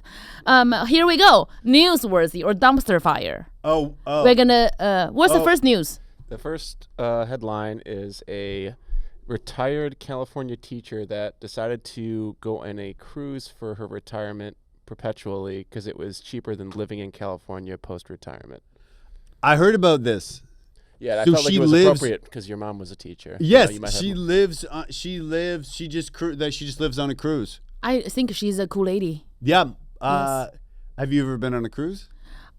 Here we go. Newsworthy or dumpster fire. We're gonna. What's the first news? The first headline is a retired California teacher that decided to go on a cruise for her retirement perpetually because it was cheaper than living in California post-retirement. I heard about this. Yeah, I So felt like she it was lives- appropriate because your mom was a teacher. Yes, You might have- she lives. She just lives on a cruise. I think she's a cool lady. Yeah. Yes. Have you ever been on a cruise?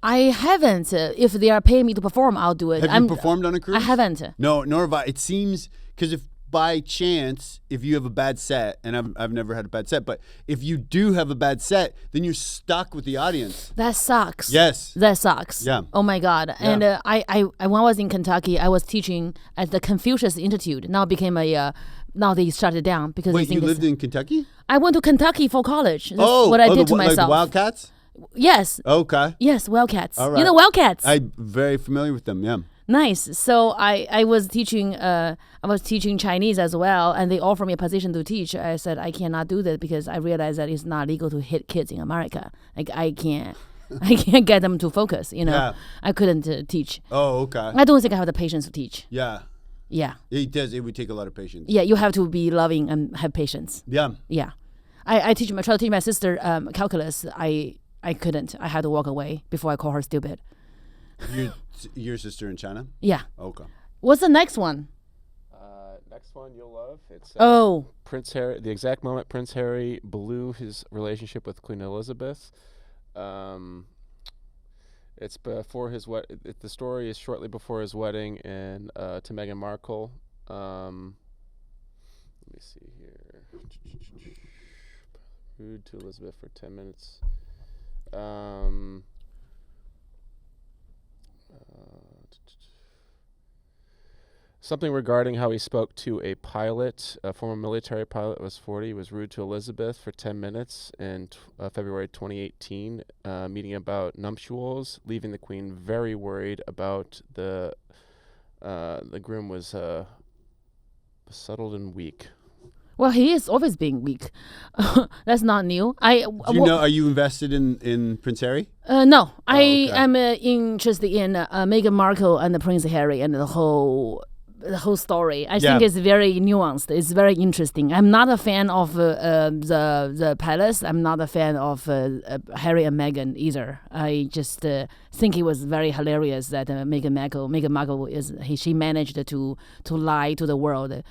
I haven't. If they are paying me to perform, I'll do it. Have you performed on a cruise? I haven't. No, nor have I. It seems because if by chance, if you have a bad set, and I've never had a bad set, but if you do have a bad set, then you're stuck with the audience. That sucks. Yes. That sucks. Yeah. Oh my God. And I when I was in Kentucky, I was teaching at the Confucius Institute. Now became a. Now they shut it down because Wait, they you think lived in Kentucky? I went to Kentucky for college. That's what I did to like myself. Wildcats? Yes. Okay. Yes, Wildcats. All right. You know Wildcats. I'm very familiar with them. Yeah. Nice. So I was teaching Chinese as well, and they offered me a position to teach. I said I cannot do that because I realized that it's not legal to hit kids in America. Like I can't get them to focus. Yeah. I couldn't teach. Oh, okay. I don't think I have the patience to teach. Yeah. Yeah. It does. It would take a lot of patience. Yeah. You have to be loving and have patience. Yeah. Yeah. I try to teach my sister calculus. I couldn't. I had to walk away before I call her stupid. Your sister in China? Yeah. Okay. What's the next one? Next one you'll love. It's Prince Harry. The exact moment Prince Harry blew his relationship with Queen Elizabeth. It's before his the story is shortly before his wedding and to Meghan Markle. Let me see here. Rude to Elizabeth for 10 minutes. Something regarding how he spoke to a pilot, a former military pilot, was 40, was rude to Elizabeth for 10 minutes in February 2018, meeting about nuptials, leaving the Queen very worried about the groom was settled and weak. Well, he is always being weak. That's not new. Are you invested in Prince Harry? No, I okay. am interested in Meghan Markle and Prince Harry and the whole story. I think it's very nuanced. It's very interesting. I'm not a fan of the palace. I'm not a fan of Harry and Meghan either. I just think it was very hilarious that Meghan Markle she managed to lie to the world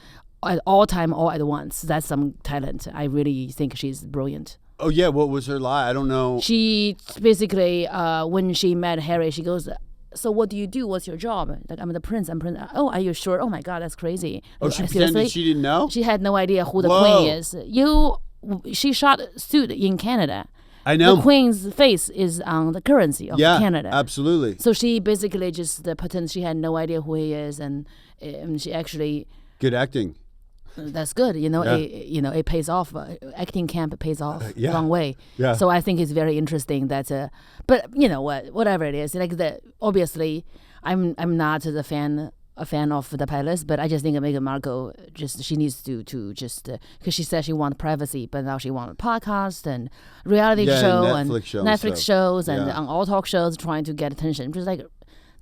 at all time, all at once. That's some talent. I really think she's brilliant. Oh yeah, what was her lie? I don't know. She basically, when she met Harry, she goes, "So what do you do? What's your job?" Like, "I'm the prince. I'm prince." "Oh, are you sure?" "Oh my God, that's crazy." Oh, she Seriously? pretended she didn't know? She had no idea who the Whoa. queen is. She shot suit in Canada. I know. The queen's face is on the currency of Canada. Absolutely. So she basically just pretends she had no idea who he is, and she actually. Good acting. That's good, Yeah. It pays off. Acting camp pays off yeah. long way. Yeah. So I think it's very interesting that. But you know what? Whatever it is, like obviously, I'm not a fan of the palace, but I just think Meghan Markle she needs to just because she said she wants privacy, but now she wants a podcast and reality show and Netflix shows Netflix shows and yeah. on all talk shows trying to get attention. Just like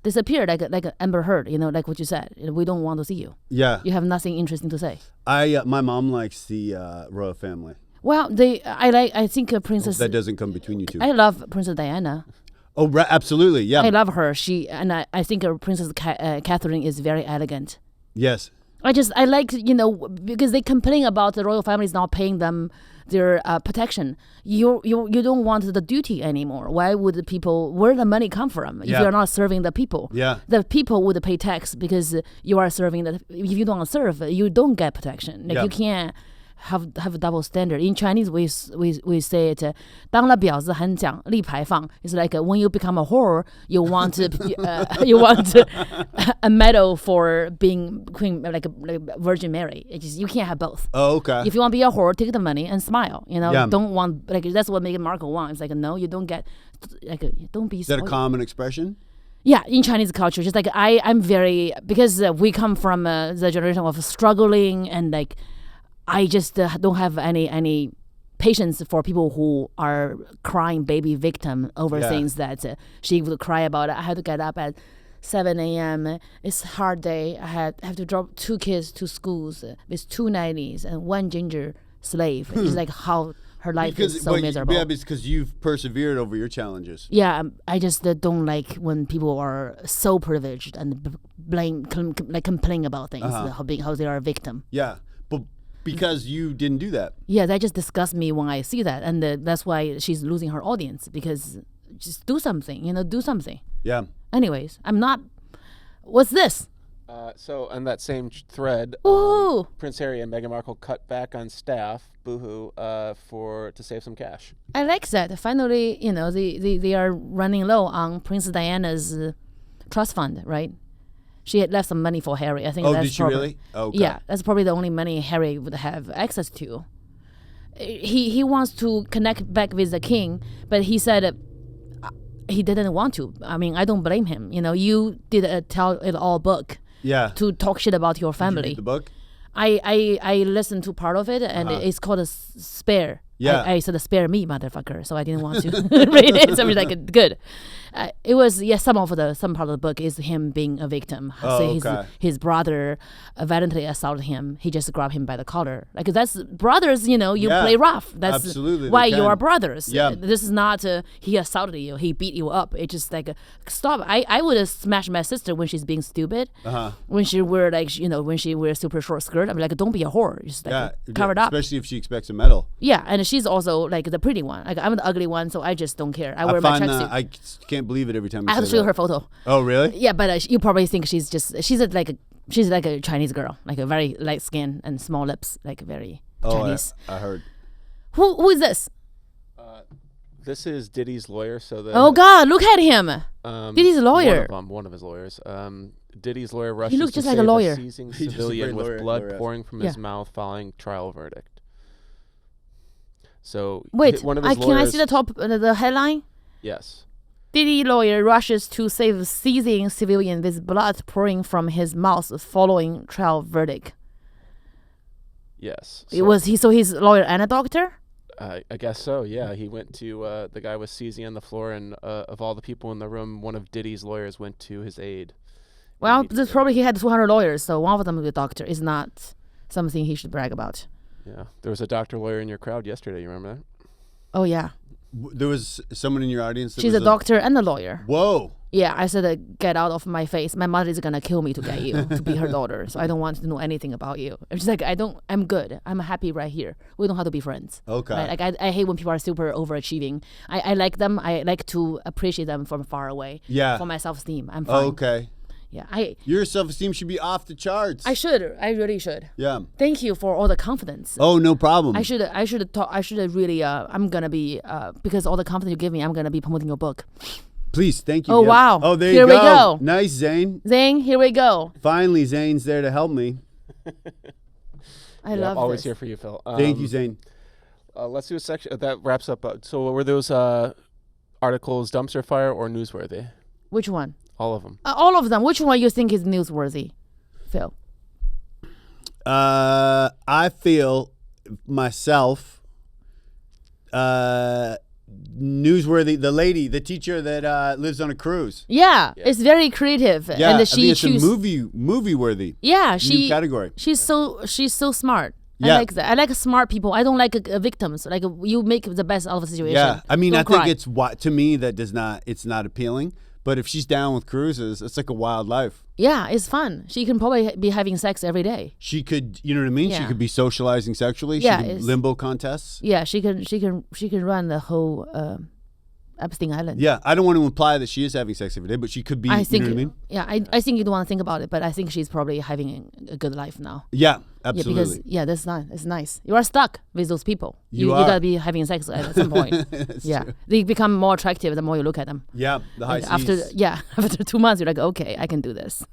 disappear like Amber Heard, like what you said. We don't want to see you. Yeah. You have nothing interesting to say. My mom likes the royal family. Well, I think Princess. That doesn't come between you two. I love Princess Diana. Oh, absolutely. Yeah. I love her. I think Princess Catherine is very elegant. Yes. I like, because they complain about the royal families not paying them their protection. You don't want the duty anymore. Why would the people, where the money come from if you're not serving the people? Yeah. The people would pay tax because you are serving if you don't serve, you don't get protection. You can't have a double standard. In Chinese, we say it, 当了婊子很讲立牌坊. It's like when you become a whore, you want a medal for being queen, like Virgin Mary. You can't have both. Oh, okay. If you want to be a whore, take the money and smile. Don't want that's what Meghan Markle wants. It's like no, you don't get don't be. Is that a common expression? Yeah, in Chinese culture, just like I'm very, because we come from the generation of struggling and I just don't have any patience for people who are crying baby victim over things that she would cry about. I had to get up at 7 a.m. It's a hard day. I have to drop 2 kids to schools with 2 nannies and 1 ginger slave. It's like how her life is so miserable. Yeah, because you've persevered over your challenges. Yeah, I just don't like when people are so privileged and complain about things, how they are a victim. Yeah, but because you didn't do that. Yeah, that just disgusts me when I see that. And that's why she's losing her audience, because just do something, do something. Yeah. Anyways, what's this? So on that same thread, Prince Harry and Meghan Markle cut back on staff, boohoo, to save some cash. I like that. Finally, they are running low on Princess Diana's trust fund, right? She had left some money for Harry. I think. Oh, did she really? Okay. Yeah, that's probably the only money Harry would have access to. He wants to connect back with the king, but he said he didn't want to. I mean, I don't blame him. You did a tell it all book. Yeah. To talk shit about your family. Did you read the book? I listened to part of it, and it's called a spare. Yeah. I said spare me, motherfucker. So I didn't want to read it. So I was like, good. It was some part of the book is him being a victim. His brother violently assaulted him. He just grabbed him by the collar. That's brothers. You play rough. That's absolutely why you are brothers. Yeah. This is not he assaulted you. He beat you up. It's just stop. I would have smashed my sister when she's being stupid. When she wear when she wears super short skirt. I'm like, don't be a whore. Just cover it up. Especially if she expects a medal. Yeah, and she's also the pretty one. I'm the ugly one, so I just don't care. I wear my tracksuit. I can't believe it every time you I have to show you her photo. Oh, really? Yeah, but you probably think she's like a Chinese girl, like a very light skin and small lips, like very Chinese. I heard. Who is this? This is Diddy's lawyer. Oh God, look at him. Diddy's lawyer. One of his lawyers. Diddy's lawyer rushes he looks just to like save a lawyer. Seizing civilian with blood pouring from his mouth following trial verdict. So wait, one of his can I see the top, the headline? Yes. Diddy lawyer rushes to save seizing civilian with blood pouring from his mouth following trial verdict. Yes. So he's a lawyer and a doctor? I guess so, yeah. He went to, the guy was seizing on the floor, and of all the people in the room, one of Diddy's lawyers went to his aid. Well, probably he had 200 lawyers, so one of them was a doctor. Is not something he should brag about. Yeah. There was a doctor lawyer in your crowd yesterday, you remember that? Oh, yeah. There was someone in your audience that She's a doctor and a lawyer. Whoa. Yeah, I said, get out of my face. My mother is going to kill me to get you, to be her daughter. So I don't want to know anything about you. She's like, I'm good. I'm happy right here. We don't have to be friends. Okay. Right? I hate when people are super overachieving. I like them. I like to appreciate them from far away. Yeah. For my self-esteem. I'm fine. Okay. Yeah, your self-esteem should be off the charts. I should. I really should. Yeah. Thank you for all the confidence. Oh, no problem. I should really. I'm gonna be because all the confidence you give me, I'm gonna be promoting your book. Please, thank you. Oh wow. Oh, there here you go. We go. Nice, Zane. Zane, here we go. Finally, Zane's there to help me. I love I'm always this. here for you, Phil. Thank you, Zane. Let's do a section that wraps up. So were those articles dumpster fire or newsworthy? Which one? All of them. All of them. Which one you think is newsworthy, Phil? I feel myself newsworthy. The teacher that lives on a cruise. Yeah, it's very creative. Yeah, and I she think it's a movie worthy. Yeah, new category. She's so smart. Yeah. I like that. I like smart people. I don't like victims. Like you make the best out of a situation. Yeah, I mean, Don't I think cry. it's to me that it's not appealing. But if she's down with cruises, it's like a wild life. Yeah, it's fun. She can probably be having sex every day. She could, you know what I mean? She Yeah. could be socializing sexually. Yeah, she could it's- limbo contests. Yeah, she can run the whole Epstein Island. Yeah, I don't want to imply that she is having sex every day, but she could be. I think you know what I mean? yeah, I think you don't want to think about it, but I think she's probably having a good life now. Yeah, Yeah, absolutely. because that's nice. It's nice. You are stuck with those people. You You are. gotta be having sex at some point. That's Yeah, true. they become more attractive the more you look at them. Yeah, the high And seas. after 2 months, you're like, okay, I can do this.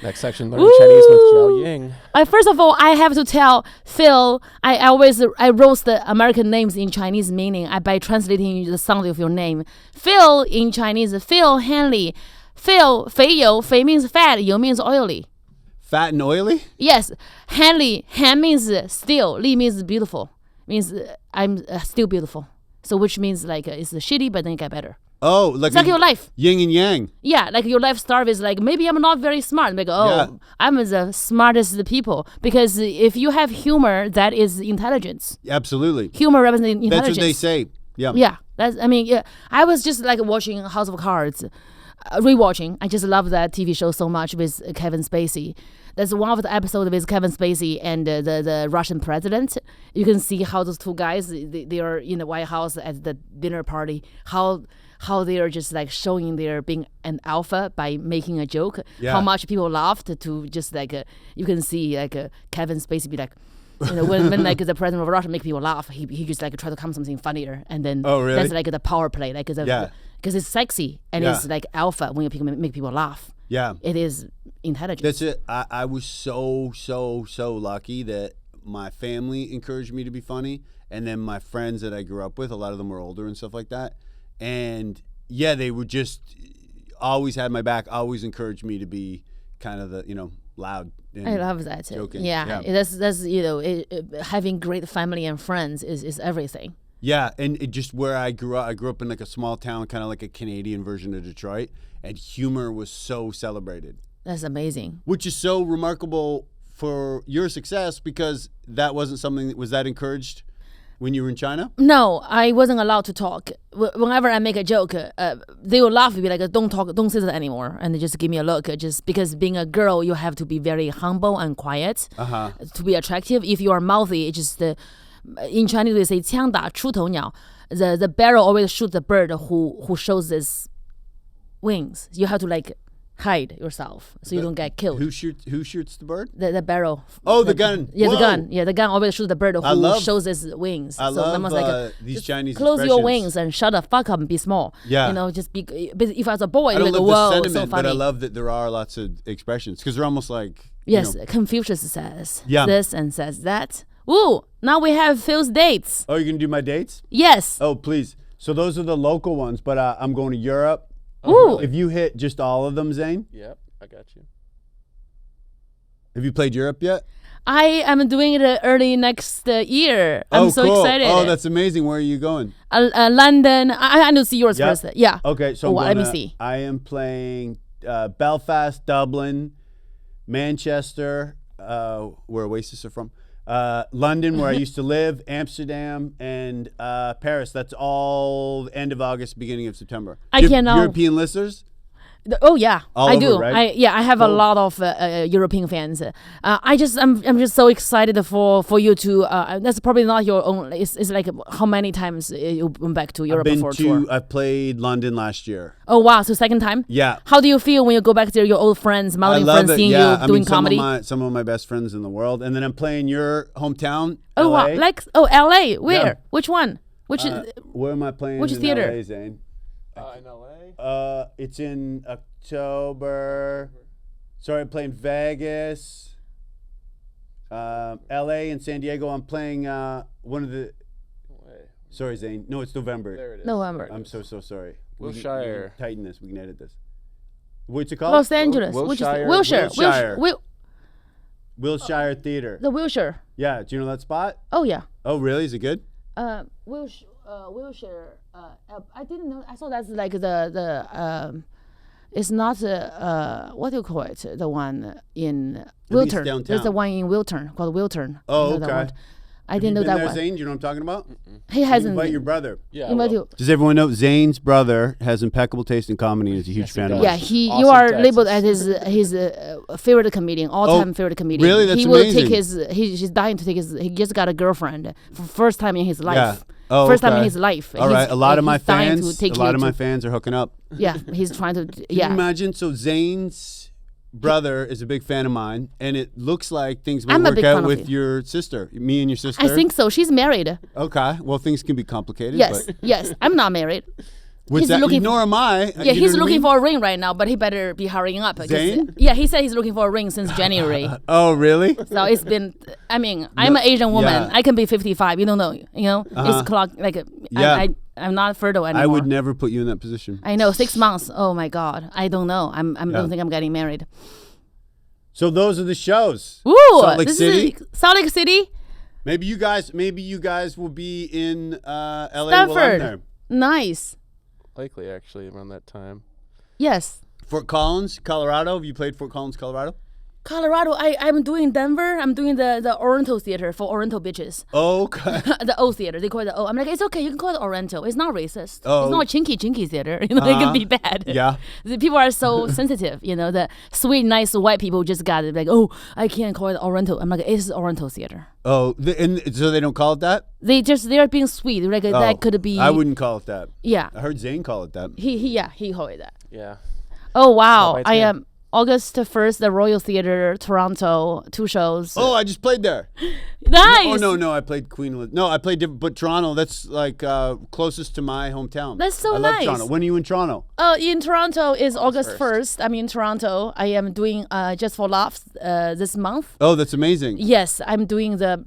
Next section, learning Chinese with Jiaoying. First of all, I have to tell Phil. I roast the American names in Chinese meaning by translating the sound of your name. Phil in Chinese, Phil Hanley. Phil, 肥油, 肥 means fat, 油 means oily. Fat and oily? Yes, Henley, Han means still, Li means beautiful. Means I'm still beautiful. So which means like it's shitty, but then it get better. Oh, like, It's like your life. yin and yang. Yeah, like your life start is like maybe I'm not very smart. Like Yeah. I'm the smartest people because if you have humor, that is intelligence. Absolutely. Humor represents That's intelligence. what they say. Yeah. Yeah, yeah. I was just like watching House of Cards, rewatching. I just love that TV show so much with Kevin Spacey. There's one of the episodes with Kevin Spacey and the Russian president. You can see how those two guys they are in the White House at the dinner party. How they are just like showing their being an alpha by making a joke. Yeah. How much people laughed to just like you can see like Kevin Spacey be like. When like the president of Russia make people laugh, he just like try to come something funnier, and then Oh, really? that's like the power play, like Yeah. because it's sexy and Yeah. it's like alpha when you make people laugh. Yeah. It is intelligence. That's it. I was so lucky that my family encouraged me to be funny. And then my friends that I grew up with, a lot of them were older and stuff like that. And yeah, they would just always had my back, always encouraged me to be kind of the, loud. And I love that. joking. Yeah, Yeah. that's having great family and friends is everything. Yeah, and it just where I grew up in like a small town, kind of like a Canadian version of Detroit, and humor was so celebrated, That's amazing. which is so remarkable for your success because that wasn't something that was that encouraged when you were in China. No, I wasn't allowed to talk. Whenever I make a joke, they will laugh and be like, "Don't talk, don't say that anymore," and they just give me a look. Just because being a girl, you have to be very humble and quiet to be attractive. If you are mouthy, it just in Chinese we say 枪打出头鸟. The barrel always shoots the bird who shows his wings. You have to like hide yourself so you don't get killed. Who shoots the bird? The barrel. Oh, the gun. Yeah, the Whoa. gun. Yeah, the gun always shoots the bird who love- shows his wings. I so love someone's like, these just Chinese close your expressions. wings and shut the fuck up and be small. Yeah. Just be. But if I was a boy, I you're don't like, love whoa, the so sentiment, funny. but I love that there are lots of expressions because they're almost like Yes, Confucius says Yeah. this and says that. Ooh, now we have Phil's dates. Oh, you're gonna do my dates? Yes. Oh, please. So those are the local ones, but I'm going to Europe. Ooh. If you hit just all of them, Zane, Yep, I got you. have you played Europe yet? I am doing it early next year. I'm so cool. excited. Oh, that's amazing. Where are you going? London. I need to see yours Yeah. first. Yeah. Okay, so Oh, I'm let me gonna- see. I am playing Belfast, Dublin, Manchester, where Oasis are from, London, where I used to live, Amsterdam, and Paris. That's all end of August, beginning of September. I cannot- European listeners? Oh yeah, All I over, do. right? I have a Cool. lot of European fans. I'm just so excited for you to. That's probably not your own. It's like how many times you went back to Europe for a tour? I played London last year. Oh wow, so second time. Yeah. How do you feel when you go back there? Your old friends, I modeling love friends, it. seeing Yeah, you doing comedy. Some of my best friends in the world, and then I'm playing your hometown. Oh LA. wow, like LA. Where? Yeah. Which one? Which Where am I playing? which in theater? LA, Zane? In LA? It's in October. Sorry, I'm playing Vegas, LA, and San Diego. I'm playing one of the. Sorry, Zane. No, it's November. There it is. November? I'm so sorry. Wilshire. We can tighten this. We can edit this. What's it called? Los Angeles. Wilshire. Wilshire. Wilshire. Wil- Wilshire Theater. the Wilshire. Yeah. Do you know that spot? Oh yeah. Oh, really? Is it good? Wilshire. wheelchair. I didn't know. I thought that's like the. It's not what do you call it? The one in Wiltern. There's the downtown. one in Wiltern called Wiltern. Oh, I know that okay. one. I Have you didn't know been that there, one. Zane? You know what I'm talking about? He hasn't. Invite your brother. Yeah. Invite well, you. Does everyone know Zane's brother has impeccable taste in comedy and is a huge Yes, he fan of does. mine? Yeah, Austin, you are Texas. labeled as his favorite comedian, all-time favorite comedian. really? That's he will amazing. take he's dying to take his. He just got a girlfriend for first time in his life. Yeah. Oh, First time in okay. his life. All right. A lot of my he's dying to fans. take A lot you of my to- fans are hooking up. Yeah, he's trying to. Can Yeah. you imagine? So Zane's brother is a big fan of mine, and it looks like things will I'm a work big fan out of with you. your sister, me and your sister. I think so. She's married. Okay. Well, things can be complicated. Yes, But yes. I'm not married. what's he's that? looking Nor am I. Yeah, You know he's what I looking mean? for a ring right now, but he better be hurrying up. 'cause- Zane? Yeah, he said he's looking for a ring since January. Oh, really? So it's been. I mean, I'm an Asian woman. yeah. I can be 55. You don't know. You know, it's clock like. Yeah. I'm not fertile anymore. I would never put you in that position. I know 6 months. Oh my God. I don't know. I don't think I'm getting married. So those are the shows. Ooh, Salt Lake this City? is Salt Lake City, Maybe you guys will be in LA while I'm Stanford. there. Nice. Likely, actually, around that time. Yes. Fort Collins, Colorado. Have you played Fort Collins, Colorado? Colorado. I'm doing Denver. I'm doing the Oriental Theater for Oriental bitches. Oh, okay. The O Theater. They call it the O. I'm like, it's okay. You can call it Oriental. It's not racist. Oh. It's not chinky theater. You know, it can be bad. Yeah. The people are so sensitive. You know, the sweet, nice white people just got it. Like, oh, I can't call it Oriental. I'm like, it's Oriental Theater. Oh, and so they don't call it that? They're being sweet. Like that could be. I wouldn't call it that. Yeah. I heard Zane call it that. He called it that. Yeah. Oh wow! How about I you? am August 1st, the Royal Theater, Toronto, 2 shows. Oh, I just played there. Nice. Oh no, I played Queen Elizabeth. No, I played different, but Toronto. That's like closest to my hometown. That's so I love nice. Toronto. When are you in Toronto? In Toronto is August 1st. 1st. I'm in Toronto. I am doing Just for Laughs this month. Oh, that's amazing. Yes, I'm doing the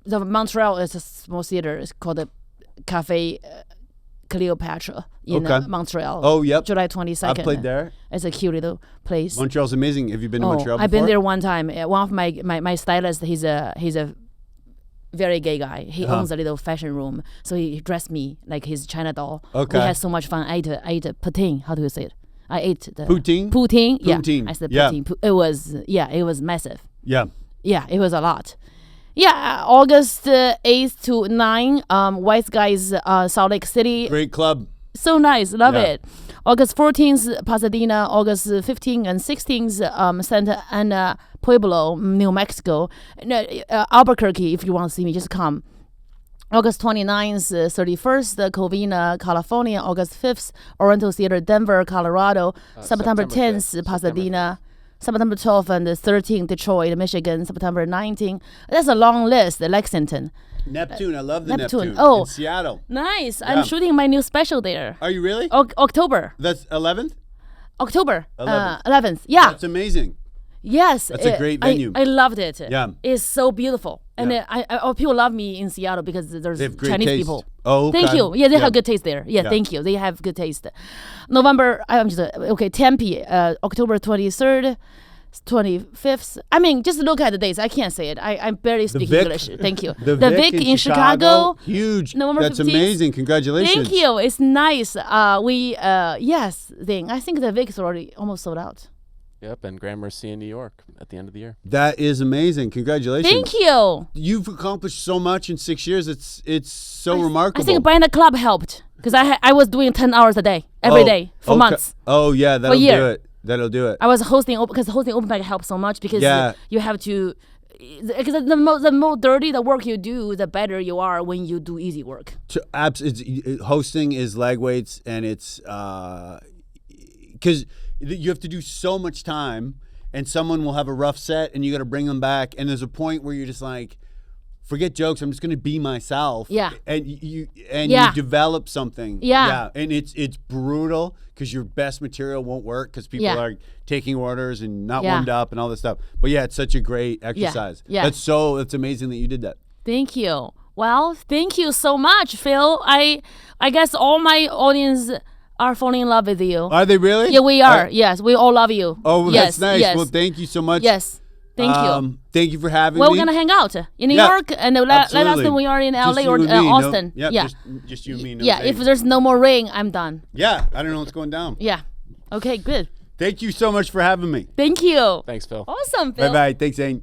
Montreal is a small theater. It's called the Cafe Cleopatra in Okay. Montreal. Oh, yep. July 22nd. I've played there. It's a cute little place. Montreal's amazing. Have you been to Montreal before? I've been there one time. One of my stylist, he's a very gay guy. He owns a little fashion room, so he dressed me like his China doll. Okay. We had so much fun. I ate poutine. How do you say it? I ate the Poutine? Poutine. Yeah, Poutine. I said Yeah. poutine. It was massive. Yeah. Yeah, it was a lot. Yeah, August 8th to 9, White Guys, Salt Lake City. Great club. So nice, love Yeah. it. August 14th, Pasadena. August 15th and 16th, Santa Ana, Pueblo, New Mexico. No, Albuquerque, if you want to see me, just come. August 29th, 31st, Covina, California. August 5th, Oriental Theater, Denver, Colorado. September 10th, 5th. Pasadena. September 12th and 13th, Detroit, Michigan. September 19th. That's a long list. Lexington. Neptune. I love the Neptune. Neptune. Oh. In Seattle. Nice. Yeah. I'm shooting my new special there. Are you really? October. That's 11th? October 11th. 11th. Yeah. That's amazing. Yes. That's a great venue. I loved it. Yeah. It's so beautiful. And Yeah. people love me in Seattle because there's They have great Chinese taste. people. Oh, okay. Thank you. Yeah, they have good taste there. Yeah, Yeah. thank you. They have good taste. November, I'm just, okay, Tempe, October 23rd. 25th. I mean, just look at the dates. I can't say it. I barely speak Vic. English. Thank you. The Vic in Chicago. Huge. November That's 15th. amazing. Congratulations. Thank you. It's nice. Yes, thing. I think the Vic is already almost sold out. Yep, and Gramercy in New York at the end of the year. That is amazing. Congratulations. Thank you. You've accomplished so much in 6 years. It's so remarkable. I think buying the club helped because I was doing 10 hours a day every day for okay. months. Oh yeah, that'll year. do it. That'll do it. I was hosting because hosting open mic helps so much because Yeah. you have to. Because the more dirty the work you do, the better you are when you do easy work. Hosting is leg weights, and it's because you have to do so much time, and someone will have a rough set, and you got to bring them back, and there's a point where you're just like, forget jokes. I'm just gonna be myself. Yeah. And you Yeah. develop something. Yeah. Yeah. And it's brutal because your best material won't work because people Yeah. are taking orders and not Yeah. warmed up and all this stuff. But yeah, it's such a great exercise. Yeah. That's amazing that you did that. Thank you. Well, thank you so much, Phil. I guess all my audience are falling in love with you. Are they really? Yeah, we are. Yes, we all love you. Oh, well, yes, that's nice. Yes. Well, thank you so much. Yes. Thank you. Thank you for having Well, me. we're gonna hang out in New Yeah, York, and let us absolutely. know when we are in Just LA you or and me, no- Austin. yeah, Yeah, just you and me. No yeah. If dates. there's no more rain, I'm done. Yeah, I don't know what's going down. Yeah. Okay, good. Thank you so much for having me. Thank you. Thanks, Phil. Awesome, Phil. Bye bye. Thanks, Zane.